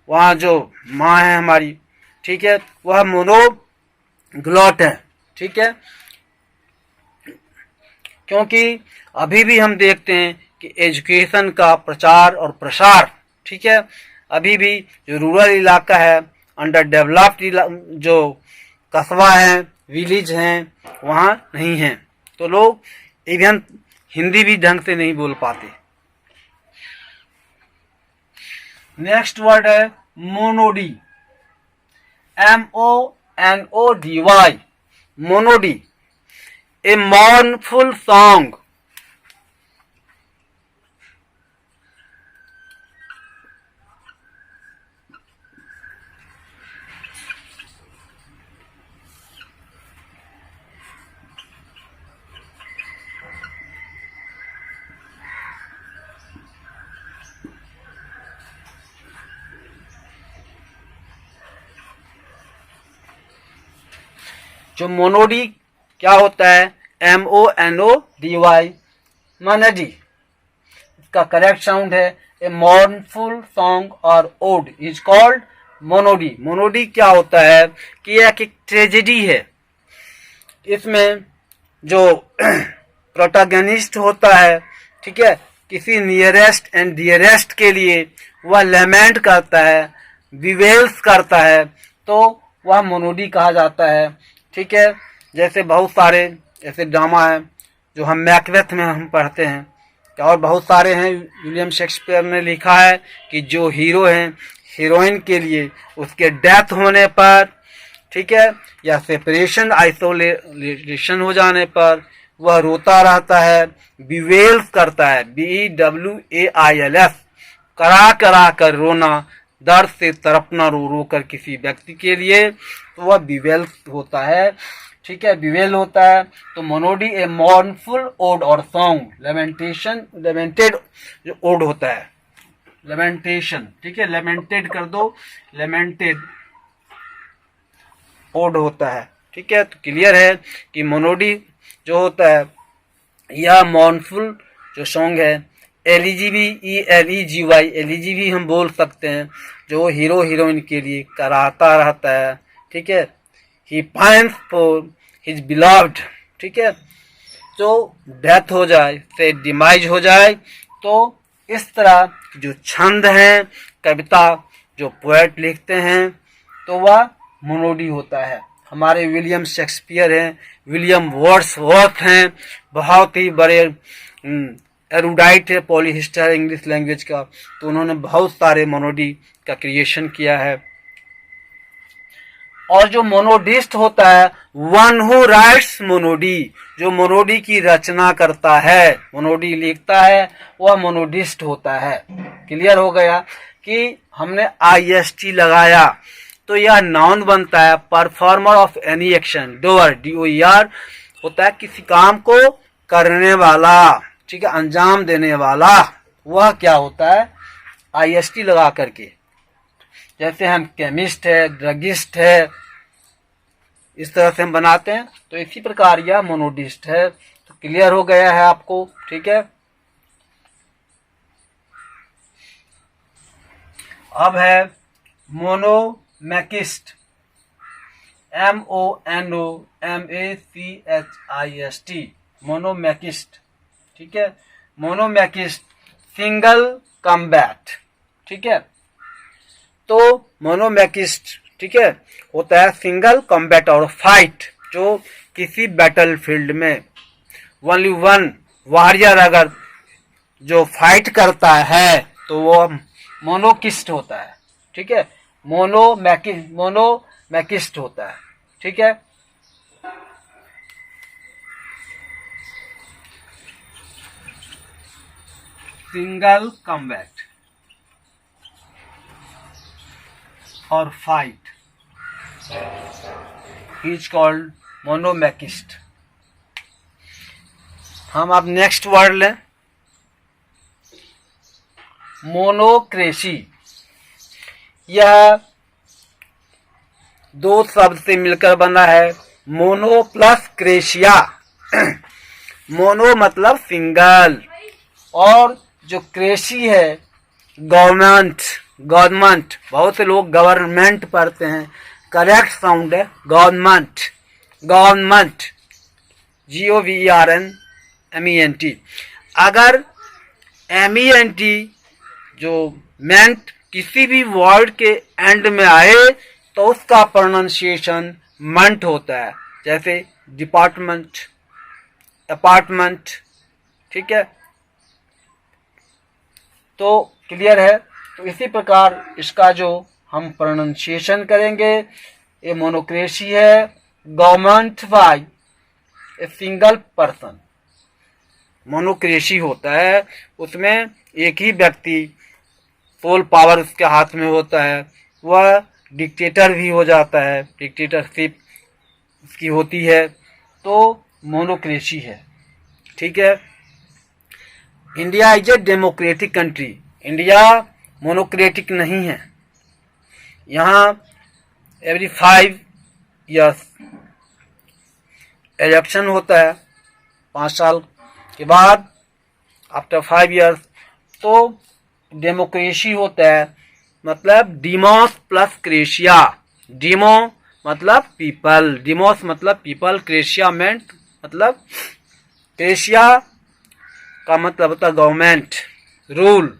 वहाँ जो माँ है हमारी, ठीक है, वह मोनोग्लॉट है। ठीक है, क्योंकि अभी भी हम देखते हैं कि एजुकेशन का प्रचार और प्रसार, ठीक है, अभी भी जो रूरल इलाका है, अंडर डेवलप्ड जो कस्बा है, विलेज हैं, वहाँ नहीं है। तो लोग इवन हिंदी भी ढंग से नहीं बोल पाते। नेक्स्ट वर्ड है मोनोडी, MONODY, मोनोडी, ए mournful song। जो मोनोडी क्या होता है, MONODY, मोनोडी, इसका करेक्ट साउंड है ए मॉर्नफुल सॉन्ग और ओड इज कॉल्ड मोनोडी। मोनोडी क्या होता है कि यह एक ट्रेजेडी है। इसमें जो प्रोटैगनिस्ट होता है, ठीक है, किसी नियरेस्ट एंड डियरेस्ट के लिए वह लेमेंट करता है, विवेल्स करता है, तो वह मोनोडी कहा जाता है। ठीक है, जैसे बहुत सारे ऐसे ड्रामा है जो हम मैकबेथ में हम पढ़ते हैं, और बहुत सारे हैं। विलियम शेक्सपियर ने लिखा है कि जो हीरो हैं, हीरोइन के लिए उसके डेथ होने पर, ठीक है, या सेपरेशन आइसोलेशन हो जाने पर वह रोता रहता है, बिवेल्स करता है, BEWAILS, करा करा कर रोना, दर्द से तड़पना, रो रो कर किसी व्यक्ति के लिए, तो वह बिवेल्स होता है। ठीक है, बिवेल होता है। तो मोनोडी ए मॉर्नफुल ओड और सॉन्ग, लेमेंटेड जो ओड होता है, लेमेंटेशन, ठीक है, लेमेंटेड कर दो, लेमेंटेड ओड होता है। ठीक है, तो क्लियर है कि मोनोडी जो होता है यह मॉर्नफुल जो सॉन्ग है, ELEGY, एलिजी हम बोल सकते हैं, जो हीरो हीरोइन के लिए कराता रहता है। ठीक है, ही पाइन्स फॉर हिज बिलव्ड, ठीक है, जो डेथ हो जाए, से डिमाइज हो जाए, तो इस तरह जो छंद हैं, कविता जो पोएट लिखते हैं, तो वह मोनोडी होता है। हमारे विलियम शेक्सपियर हैं, विलियम वर्ड्सवर्थ हैं, बहुत ही बड़े एरुडाइट है, पॉलीहिस्टर इंग्लिश लैंग्वेज का, तो उन्होंने बहुत सारे मोनोडी का क्रिएशन किया है। और जो मोनोडिस्ट होता है, वन हु राइट्स मोनोडी, जो मोनोडी की रचना करता है, मोनोडी लिखता है, वह मोनोडिस्ट होता है। क्लियर हो गया कि हमने IST लगाया तो यह नाउन बनता है, performer of any action, door, DOER होता है किसी काम को करने वाला, ठीक है, अंजाम देने वाला। वह क्या होता है, IST लगा करके। जैसे हम केमिस्ट है, ड्रगिस्ट है, इस तरह से हम बनाते हैं, तो इसी प्रकार यह मोनोडिस्ट है। तो क्लियर हो गया है आपको, ठीक है। अब है मोनोमैकिस्ट, MONOMACHIST, मोनोमैकिस्ट, ठीक है। मोनोमैकिस्ट सिंगल कॉम्बैट, ठीक है। तो मोनोमैकिस्ट, ठीक है, होता है सिंगल कॉम्बैट और फाइट, जो किसी बैटल फील्ड में ओनली वन वॉरियर अगर जो फाइट करता है तो वो मोनोकिस्ट होता है, ठीक है। मोनोमैकिस्ट होता है, ठीक है। सिंगल कॉम्बैट और फाइट इज कॉल्ड मोनोमैकिस्ट। हम अब नेक्स्ट वर्ड लें, मोनोक्रेसी। यह दो शब्द से मिलकर बना है, मोनो प्लस क्रेशिया। मोनो मतलब सिंगल, और जो क्रेसी है गवर्नमेंट, गवर्नमेंट, बहुत से लोग गवर्नमेंट पढ़ते हैं, करेक्ट साउंड है गवर्नमेंट, गवर्नमेंट, GOVERNMENT। अगर MENT जो मेंट किसी भी वर्ड के एंड में आए तो उसका प्रोनाउंसिएशन मंट होता है, जैसे डिपार्टमेंट, अपार्टमेंट, ठीक है। तो क्लियर है। तो इसी प्रकार इसका जो हम प्रोनाउंसिएशन करेंगे, ये मोनोक्रेसी है, government by a single person. Monocracy होता है, उसमें एक ही व्यक्ति, सोल पावर उसके हाथ में होता है, वह डिक्टेटर भी हो जाता है, डिक्टेटरशिप उसकी होती है, तो मोनोक्रेसी है, ठीक है। India is a democratic country. India monocratic नहीं है। यहाँ एवरी 5 ईयर्स इलेक्शन होता है, 5 साल के बाद, आफ्टर 5 ईयर्स, तो डेमोक्रेसी होता है, मतलब डिमोस प्लस क्रेशिया। डिमो मतलब पीपल, डिमोस मतलब पीपल, क्रेशिया मेंट मतलब, क्रेशिया का मतलब होता है गवर्नमेंट, रूल।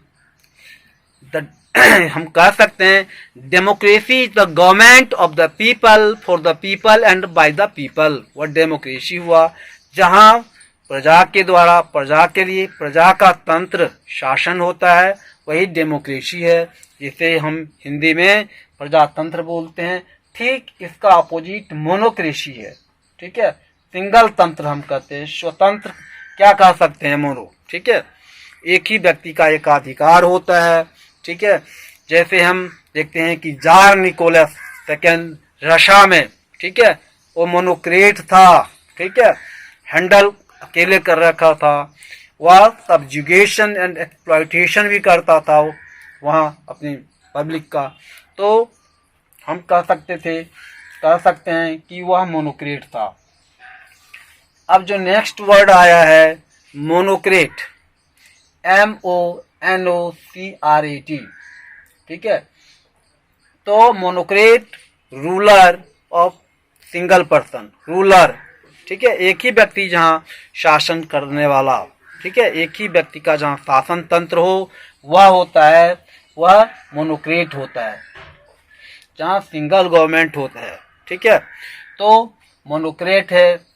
हम कह सकते हैं democracy is the government of the people, for the people and by the people. वह डेमोक्रेसी हुआ जहां प्रजा के द्वारा, प्रजा के लिए, प्रजा का तंत्र शासन होता है, वही डेमोक्रेसी है, जिसे हम हिंदी में प्रजातंत्र बोलते हैं। ठीक इसका अपोजिट मोनोक्रेसी है, ठीक है। सिंगल तंत्र हम कहते हैं, स्वतंत्र क्या कह सकते हैं, मोनो, ठीक है। एक ही व्यक्ति का एकाधिकार होता है, ठीक है। जैसे हम देखते हैं कि जार निकोलस सेकेंड रशिया में, ठीक है, वो मोनोक्रेट था, ठीक है, हैंडल अकेले कर रखा था, वह सब्जुगेशन एंड एक्सप्लॉयटेशन भी करता था वहाँ अपनी पब्लिक का। तो हम कह सकते हैं कि वह मोनोक्रेट था। अब जो नेक्स्ट वर्ड आया है मोनोक्रेट, MONOCRAT, ठीक है। तो monocrat ruler of single person, ruler, ठीक है, एक ही व्यक्ति जहाँ शासन करने वाला, ठीक है, एक ही व्यक्ति का जहाँ शासन तंत्र हो, वह होता है, वह मोनोक्रेट होता है, जहाँ सिंगल गवर्नमेंट होता है, ठीक है। तो मोनोक्रेट है।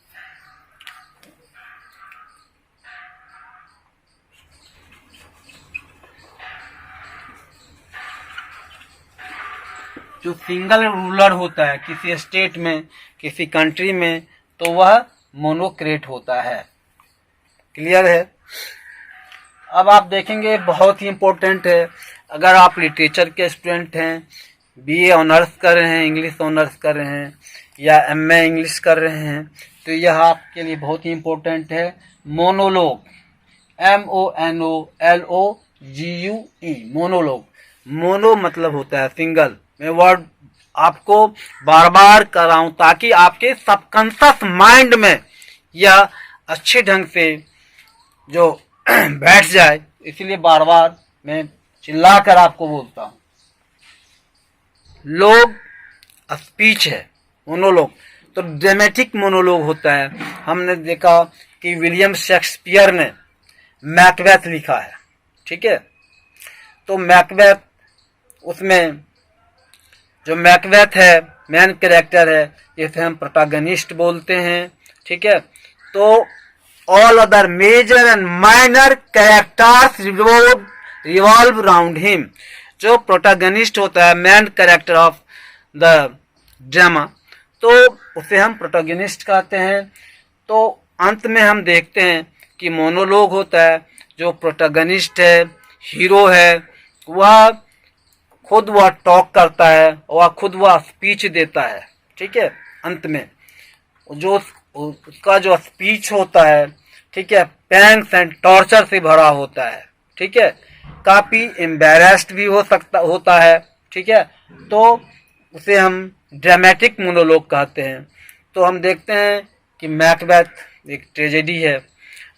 जो सिंगल रूलर होता है किसी स्टेट में, किसी कंट्री में, तो वह मोनोक्रेट होता है। क्लियर है? अब आप देखेंगे बहुत ही इम्पोर्टेंट है, अगर आप लिटरेचर के स्टूडेंट हैं, बीए ऑनर्स कर रहे हैं, इंग्लिश ऑनर्स कर रहे हैं, या एमए इंग्लिश कर रहे हैं, तो यह आपके लिए बहुत ही इम्पोर्टेंट है। Monologue, MONOLOGUE, monologue. मोनो मतलब होता है सिंगल। मैं वर्ड आपको बार बार कर रहा हूं ताकि आपके सबकॉन्शियस माइंड में यह अच्छे ढंग से जो बैठ जाए, इसलिए बार बार मैं चिल्ला कर आपको बोलता हूं। लोग स्पीच है, मोनोलॉग तो ड्रामेटिक मोनोलॉग होता है। हमने देखा कि विलियम शेक्सपियर ने मैकबेथ लिखा है, ठीक है। तो मैकबेथ, उसमें जो मैकबेथ है मेन कैरेक्टर है, जिसे हम प्रोटैगनिस्ट बोलते हैं, ठीक है। तो all other major and minor characters revolve around him. जो प्रोटैगनिस्ट होता है, main character of the drama, तो उसे हम प्रोटैगनिस्ट कहते हैं। तो अंत में हम देखते हैं कि मोनोलॉग होता है, जो प्रोटैगनिस्ट है, हीरो है, वह खुद वह टॉक करता है, वह खुद वह स्पीच देता है, ठीक है। अंत में जो उसका जो स्पीच होता है, ठीक है, पेन्स एंड टॉर्चर से भरा होता है, ठीक है, काफी एम्बैरेस्ड भी होता है, ठीक है। तो उसे हम ड्रामेटिक मोनोलॉग कहते हैं। तो हम देखते हैं कि मैकबेथ एक ट्रेजेडी है,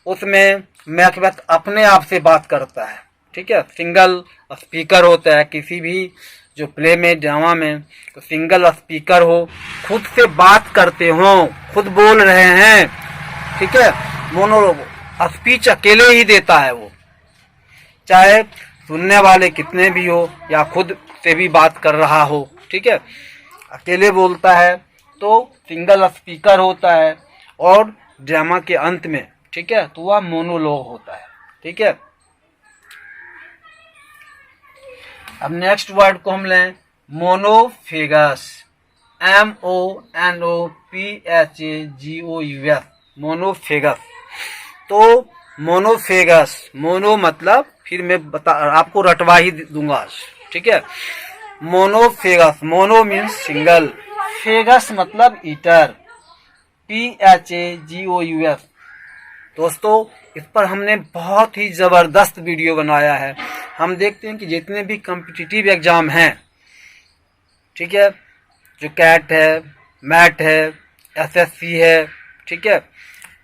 उसमें मैकबेथ अपने आप से बात करता है, ठीक है। सिंगल स्पीकर होता है किसी भी जो प्ले में, ड्रामा में, तो सिंगल स्पीकर हो, खुद से बात करते हो, खुद बोल रहे हैं, ठीक है। मोनोलॉग स्पीच अकेले ही देता है वो, चाहे सुनने वाले कितने भी हो या खुद से भी बात कर रहा हो, ठीक है, अकेले बोलता है। तो सिंगल स्पीकर होता है और ड्रामा के अंत में, ठीक है, तो वह मोनोलॉग होता है, ठीक है। अब नेक्स्ट वर्ड को हम लें, मोनोफेगस, MONOPHAGOUS, मोनोफेगस। तो मोनोफेगस, मोनो मतलब, फिर मैं आपको रटवा ही दूंगा आज, ठीक है। मोनोफेगस, मोनो मीन्स सिंगल, फेगस मतलब ईटर, PHAGOUS। दोस्तों, इस पर हमने बहुत ही जबरदस्त वीडियो बनाया है। हम देखते हैं कि जितने भी कॉम्पिटिटिव एग्जाम हैं, ठीक है, जो कैट है, मैट है, SSC है, ठीक है,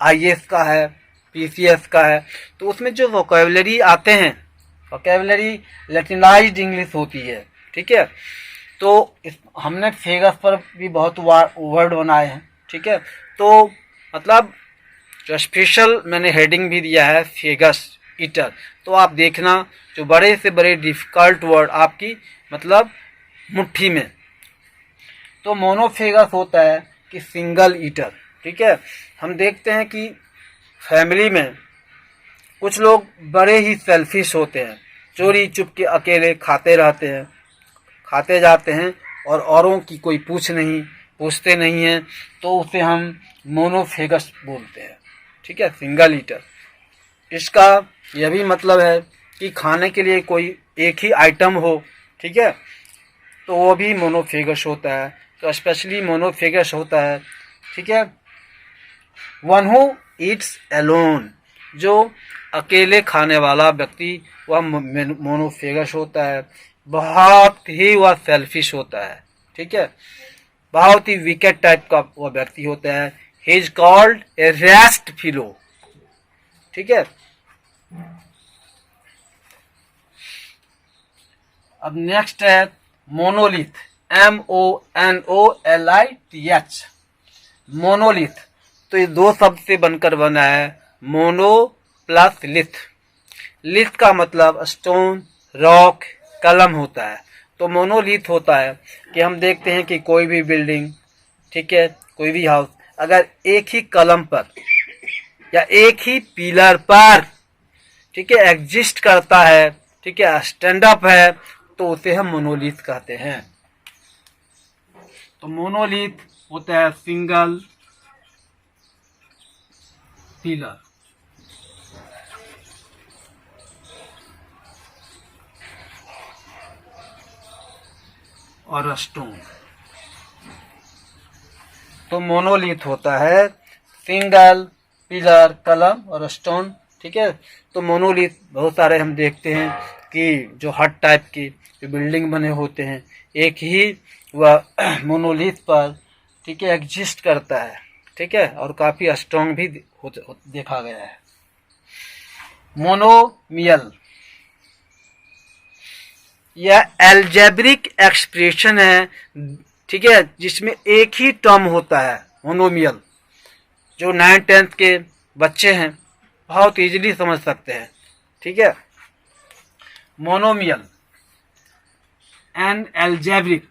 IAS का है, PCS का है, तो उसमें जो वोकैबुलरी आते हैं, वोकैबुलरी लैटिनाइज्ड इंग्लिश होती है, ठीक है। तो हमने फेगस पर भी बहुत वर्ड बनाए हैं, ठीक है। तो मतलब जो स्पेशल मैंने हेडिंग भी दिया है, फेगस ईटर। तो आप देखना, जो बड़े से बड़े डिफिकल्ट वर्ड आपकी मतलब मुट्ठी में। तो मोनोफेगस होता है कि सिंगल ईटर, ठीक है। हम देखते हैं कि फैमिली में कुछ लोग बड़े ही सेल्फिश होते हैं, चोरी चुप के अकेले खाते रहते हैं, खाते जाते हैं, और औरों की कोई पूछते नहीं हैं, तो उसे हम मोनोफेगस बोलते हैं, ठीक है, सिंगल ईटर। इसका यह भी मतलब है कि खाने के लिए कोई एक ही आइटम हो, ठीक है, तो वो भी मोनोफेगस होता है। तो स्पेशली मोनोफेगस होता है, ठीक है, वन हु ईट्स अलोन, जो अकेले खाने वाला व्यक्ति, वह मोनोफेगस होता है। बहुत ही वह सेल्फिश होता है, ठीक है, बहुत ही विकेट टाइप का वह व्यक्ति होता है। He is called a rest filo, ठीक है। अब नेक्स्ट है मोनोलिथ, MONOLITH, मोनोलिथ। तो ये दो शब्द से बनकर बना है, मोनो प्लस लिथ। लिथ का मतलब स्टोन, रॉक, कलम होता है। तो मोनोलिथ होता है कि हम देखते हैं कि कोई भी बिल्डिंग, ठीक है, कोई भी हाउस, अगर एक ही कलम पर या एक ही पिलर पर, ठीक है, एग्जिस्ट करता है, ठीक है, स्टैंड अप है, तो उसे हम मोनोलिथ कहते हैं। तो मोनोलिथ होता है सिंगल पिलर, और स्टोन। तो मोनोलिथ होता है सिंगल पिलर, कलम और स्टोन। ठीक है, तो मोनोलिथ बहुत सारे हम देखते हैं कि जो हट टाइप की जो बिल्डिंग बने होते हैं, एक ही वह मोनोलिथ पर, ठीक है, एग्जिस्ट करता है। ठीक है, और काफी स्ट्रॉन्ग भी देखा गया है। मोनोमियल, यह एल्जेब्रिक एक्सप्रेशन है, ठीक है, जिसमें एक ही टर्म होता है मोनोमियल। जो 9th-10th के बच्चे हैं बहुत इजीली समझ सकते हैं। ठीक है, मोनोमियल एंड एल्जेब्रिक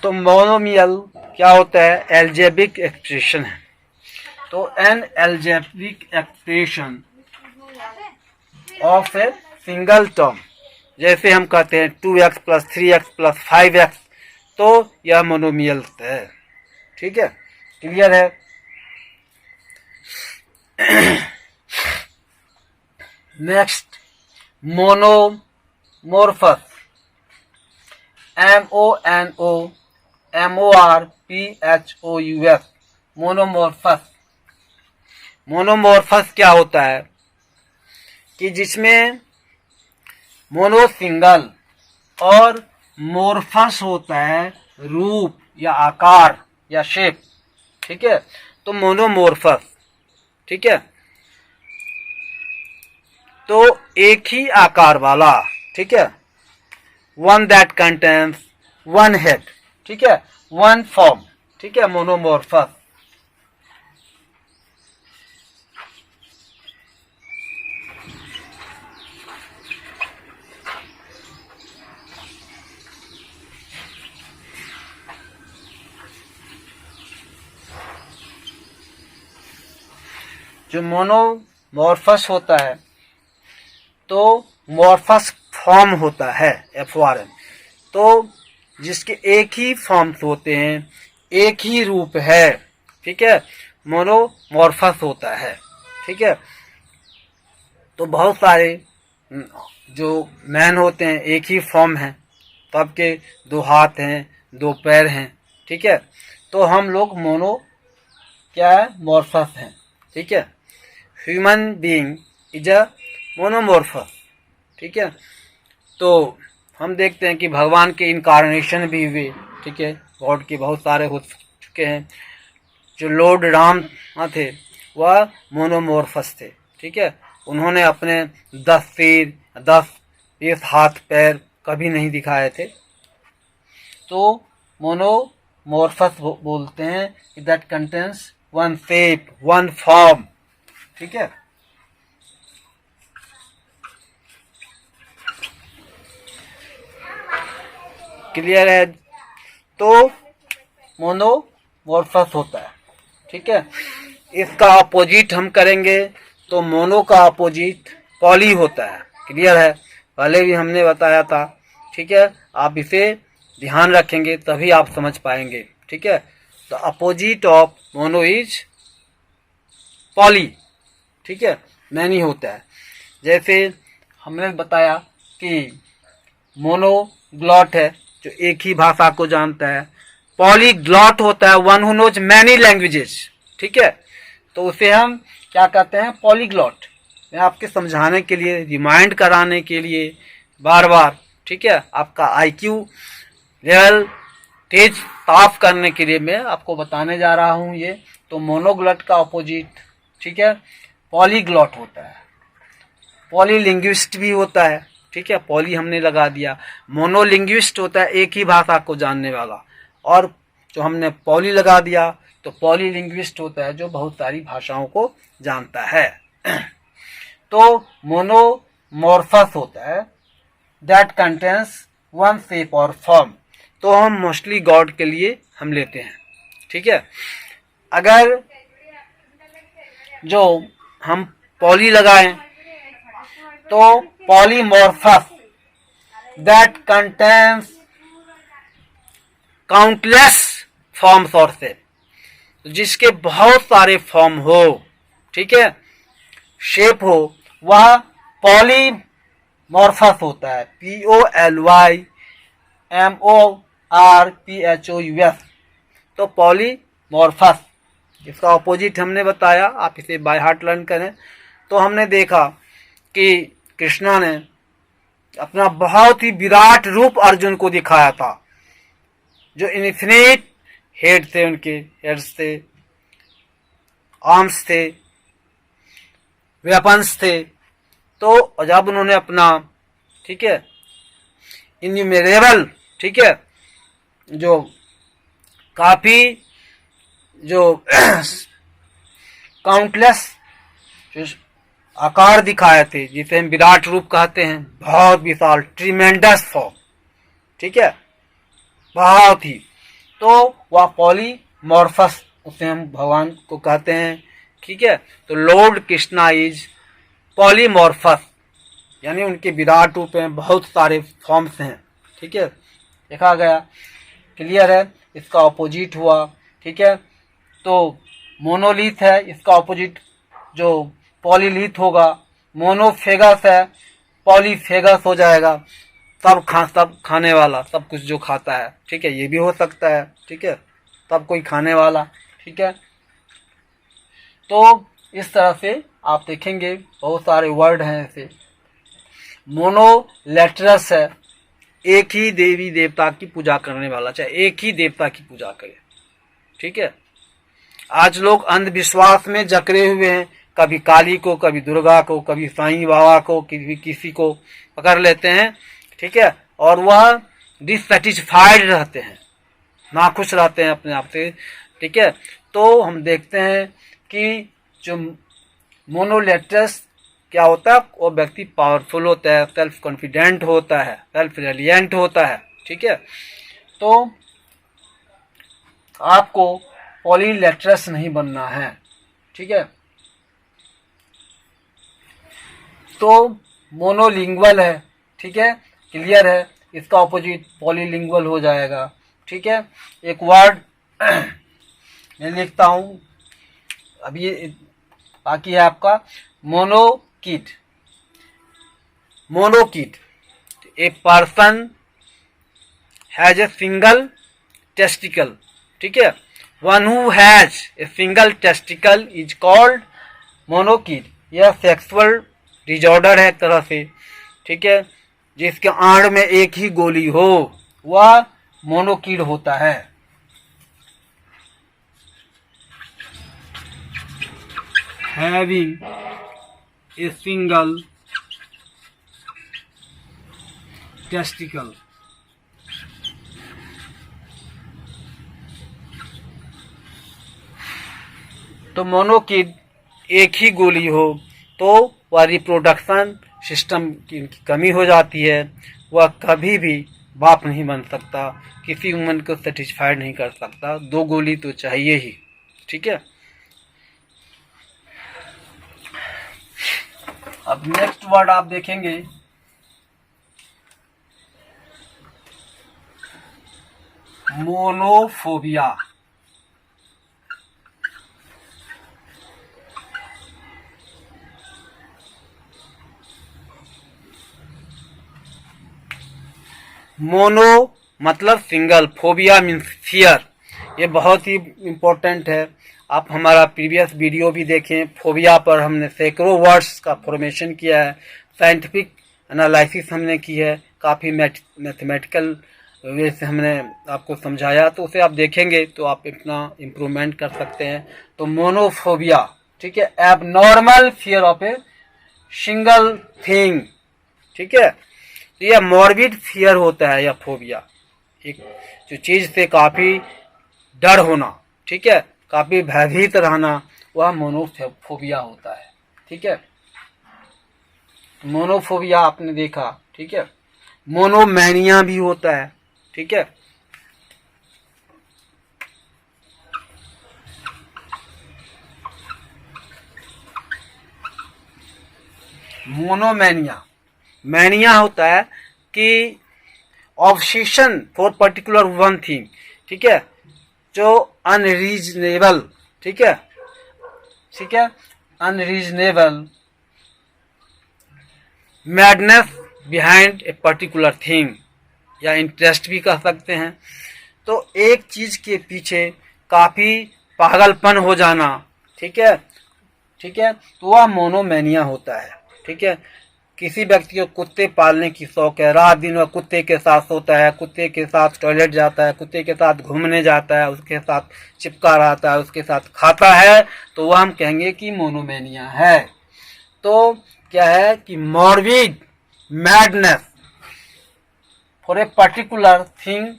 तो मोनोमियल क्या होता है? एल्जेब्रिक एक्सप्रेशन है। तो an algebraic expression of a single term, जैसे हम कहते हैं 2x + 3x + 5x, तो यह मोनोमियल है। ठीक है, क्लियर है? Next, मोनोमोर्फस, MONOMORPHOUS, मोनोमोर्फस। मोनोमोर्फस क्या होता है कि जिसमें मोनो सिंगल और मोर्फस होता है रूप या आकार या शेप। ठीक है, तो मोनोमोर्फस, ठीक है, तो एक ही आकार वाला, ठीक है, one that contains one head, ठीक है, वन फॉर्म, ठीक है, मोनोमोर्फस। जो मोनोमॉर्फस होता है तो मॉर्फस फॉर्म होता है, FORM, तो जिसके एक ही फॉर्म्स होते हैं, एक ही रूप है। ठीक है, मोनोमॉर्फस होता है। ठीक है, तो बहुत सारे जो मैन होते हैं एक ही फॉर्म है, सबके 2 हाथ हैं, 2 पैर हैं। ठीक है, तो हम लोग क्या है? मॉर्फस हैं। ठीक है, ह्यूमन बीइंग इज अ मोनोमॉर्फस। ठीक है, तो हम देखते हैं कि भगवान के इनकारनेशन भी हुए। ठीक है, गॉड के बहुत सारे हो चुके हैं। जो लॉर्ड राम थे वह मोनोमॉर्फस थे। ठीक है, उन्होंने अपने 10 सिर, 10 हाथ पैर कभी नहीं दिखाए थे। तो मोनोमॉर्फस बोलते हैं that contains one shape, one form. ठीक है, क्लियर है? तो मोनोमॉर्फस होता है। ठीक है, इसका अपोजिट हम करेंगे तो मोनो का अपोजिट पॉली होता है। क्लियर है? पहले भी हमने बताया था। ठीक है, आप इसे ध्यान रखेंगे तभी आप समझ पाएंगे। ठीक है, तो opposite of mono is poly. ठीक है, मैनी होता है। जैसे हमने बताया कि मोनोग्लॉट है जो एक ही भाषा को जानता है, पॉलीग्लॉट होता है one who knows many languages. ठीक है, तो उसे हम क्या कहते हैं? पॉलीग्लॉट। मैं आपके समझाने के लिए, रिमाइंड कराने के लिए बार बार, ठीक है, आपका IQ लेवल तेज साफ करने के लिए मैं आपको बताने जा रहा हूँ ये। तो मोनोग्लॉट का अपोजिट, ठीक है, पॉलीग्लॉट होता है। पॉलीलिंग्विस्ट भी होता है। ठीक है, पॉली हमने लगा दिया। मोनोलिंग्विस्ट होता है एक ही भाषा को जानने वाला, और जो हमने पॉली लगा दिया तो पॉलीलिंग्विस्ट होता है जो बहुत सारी भाषाओं को जानता है। तो मोरफस होता है, दैट कंटेन्स वन शेप और फॉर्म, तो हम मोस्टली गॉड के लिए हम लेते हैं। ठीक है, अगर जो हम पॉली लगाएं तो पॉलीमॉर्फस दैट कंटेन्स काउंटलेस फॉर्म्स और शेप, जिसके बहुत सारे फॉर्म हो, ठीक है, शेप हो, वह पॉलीमॉर्फस होता है। POLYMORPHOUS, तो पॉलीमॉर्फस, इसका ऑपोजिट हमने बताया, आप इसे बाय हार्ट लर्न करें। तो हमने देखा कि कृष्णा ने अपना बहुत ही विराट रूप अर्जुन को दिखाया था, जो इन्फिनिट हेड थे, उनके हेड्स थे, आर्म्स थे, वेपन्स थे। तो जब उन्होंने अपना, ठीक है, इन्यूमरेबल, ठीक है, जो काफी जो काउंटलेस जो आकार दिखाए थे, जिसे हम विराट रूप कहते हैं, बहुत विशाल, ट्रिमेंडस फॉर्म, ठीक है, बहुत ही, तो वह पॉलीमॉर्फस, उसे हम भगवान को कहते हैं। ठीक है, तो लॉर्ड कृष्णा इज पॉलीमॉर्फस, यानी उनके विराट रूप में बहुत सारे फॉर्म्स हैं। ठीक है, देखा गया, क्लियर है। इसका ऑपोजिट हुआ, ठीक है, तो मोनोलिथ है, इसका ऑपोजिट जो पॉलीलिथ होगा, मोनोफेगस है, पॉलीफेगस हो जाएगा, सब खाने वाला, सब कुछ जो खाता है, ठीक है, ये भी हो सकता है, ठीक है, सब कोई खाने वाला, ठीक है। तो इस तरह से आप देखेंगे बहुत सारे वर्ड हैं ऐसे। मोनोलेटरस है, एक ही देवी देवता की पूजा करने वाला, चाहे एक ही देवता की पूजा करे, ठीक है। आज लोग अंधविश्वास में जकड़े हुए हैं, कभी काली को, कभी दुर्गा को, कभी साईं बाबा को, कभी किसी को पकड़ लेते हैं, ठीक है, और वह डिससेटिस्फाइड रहते हैं, नाखुश रहते हैं अपने आप से, ठीक है। तो हम देखते हैं कि जो मोनोलेटरस क्या होता है, वो व्यक्ति पावरफुल होता है, सेल्फ कॉन्फिडेंट होता है, सेल्फ रिलियंट होता है, ठीक है। तो आपको पॉलीलेटरस नहीं बनना है, ठीक है। तो मोनोलिंगुअल है, ठीक है, क्लियर है, इसका ऑपोजिट पॉलीलिंगुअल हो जाएगा, ठीक है। एक वर्ड मैं लिखता हूं अभी, बाकी है आपका monorchid. Monorchid, a person has a single testicle, ठीक है, one who has a single testicle is called monorchid. यह सेक्सुअल डिजॉर्डर है एक तरह से, ठीक है, जिसके आड़ में एक ही गोली हो, वह मोनोकिड होता है। हैविंग ए सिंगल टेस्टिकल, तो मोनोकिड एक ही गोली हो तो वह रिप्रोडक्शन सिस्टम की कमी हो जाती है, वह कभी भी बाप नहीं बन सकता, किसी वुमन को सेटिस्फाइड नहीं कर सकता, 2 गोली तो चाहिए ही, ठीक है। अब नेक्स्ट वर्ड आप देखेंगे मोनोफोबिया। मोनो मतलब सिंगल, फोबिया मीन्स फियर। ये बहुत ही इम्पोर्टेंट है, आप हमारा प्रीवियस वीडियो भी देखें, फोबिया पर हमने सैकड़ों वर्ड्स का फॉर्मेशन किया है, साइंटिफिक एनालिसिस हमने की है, काफ़ी मैथमेटिकल वे से हमने आपको समझाया, तो उसे आप देखेंगे तो आप इतना इम्प्रूवमेंट कर सकते हैं। तो मोनोफोबिया, ठीक है, abnormal fear of a single thing, ठीक है। तो यह मॉर्बिड फियर होता है, यह फोबिया, एक जो चीज से काफी डर होना, ठीक है, काफी भयभीत रहना, वह मोनोफोबिया होता है, ठीक है। मोनोफोबिया आपने देखा, ठीक है। मोनोमैनिया भी होता है, ठीक है। मोनोमैनिया, मैनिया होता है कि obsession for particular one thing, ठीक है, जो अनरीजनेबल, ठीक है, ठीक है, unreasonable madness behind a particular thing, या इंटरेस्ट भी कह सकते हैं। तो एक चीज के पीछे काफी पागलपन हो जाना, ठीक है, ठीक है, तो वह मोनोमैनिया होता है, ठीक है। किसी व्यक्ति को कुत्ते पालने की शौक है, रात दिन वह कुत्ते के साथ सोता है, कुत्ते के साथ टॉयलेट जाता है, कुत्ते के साथ घूमने जाता है, उसके साथ चिपका रहता है, उसके साथ खाता है, तो वह हम कहेंगे कि मोनोमैनिया है। तो क्या है कि morbid madness for a particular thing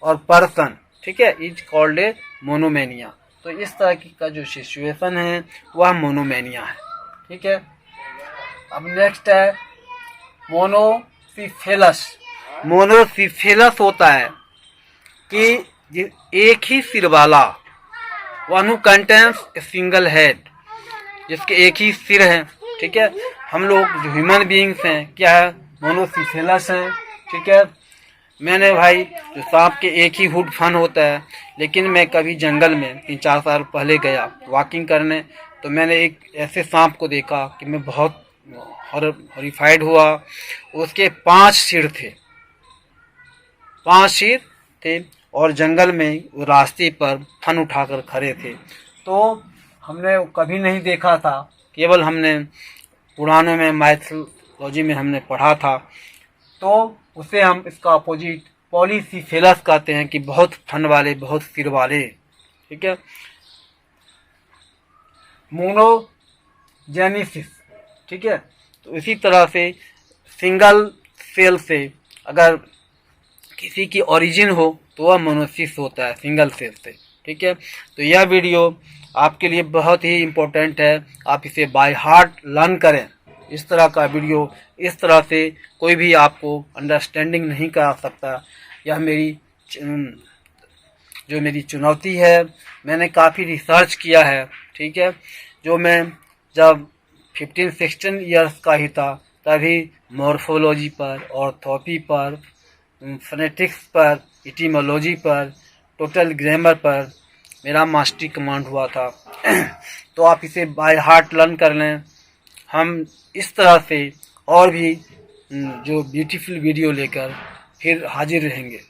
और पर्सन, ठीक है, इज कॉल्ड ए मोनोमैनिया। तो इस तरह की का जो सिचुएशन है वह मोनोमैनिया है, ठीक है। अब नेक्स्ट है मोनोसिफेलस। मोनोसिफेलस होता है कि एक ही सिर वाला, one who contains a single head, जिसके एक ही सिर है, ठीक है। हम लोग जो ह्यूमन बीइंग्स हैं क्या है, मोनोसिफेलस हैं, ठीक है। मैंने भाई जो सांप के एक ही हुड फन होता है, लेकिन मैं कभी जंगल में 3-4 साल पहले गया वॉकिंग करने, तो मैंने एक ऐसे सांप को देखा कि मैं बहुत हॉरिफाइड हुआ। उसके 5 सिर थे, 5 सिर थे, और जंगल में वो रास्ते पर फन उठाकर खड़े थे। तो हमने कभी नहीं देखा था, केवल हमने पुराणों में माइथोलॉजी में हमने पढ़ा था। तो उसे हम इसका अपोजिट पॉलीसिफेलस कहते हैं कि बहुत फन वाले, बहुत सिर वाले, ठीक है। मोनोजेनेसिस, ठीक है। तो इसी तरह से सिंगल सेल से अगर किसी की ओरिजिन हो तो वह मोनोसिस होता है, सिंगल सेल से, ठीक है। तो यह वीडियो आपके लिए बहुत ही इम्पोर्टेंट है, आप इसे बाय हार्ट लर्न करें। इस तरह का वीडियो इस तरह से कोई भी आपको अंडरस्टैंडिंग नहीं करा सकता। यह मेरी चुनौती है। मैंने काफ़ी रिसर्च किया है, ठीक है। जो मैं जब 15-16 ईयर्स का ही था तभी मॉर्फोलॉजी पर, ऑर्थोपी पर, फोनेटिक्स पर, इटिमोलॉजी पर, टोटल ग्रामर पर मेरा मास्टरी कमांड हुआ था। तो आप इसे बाय हार्ट लर्न कर लें। हम इस तरह से और भी जो ब्यूटीफुल वीडियो लेकर फिर हाजिर रहेंगे।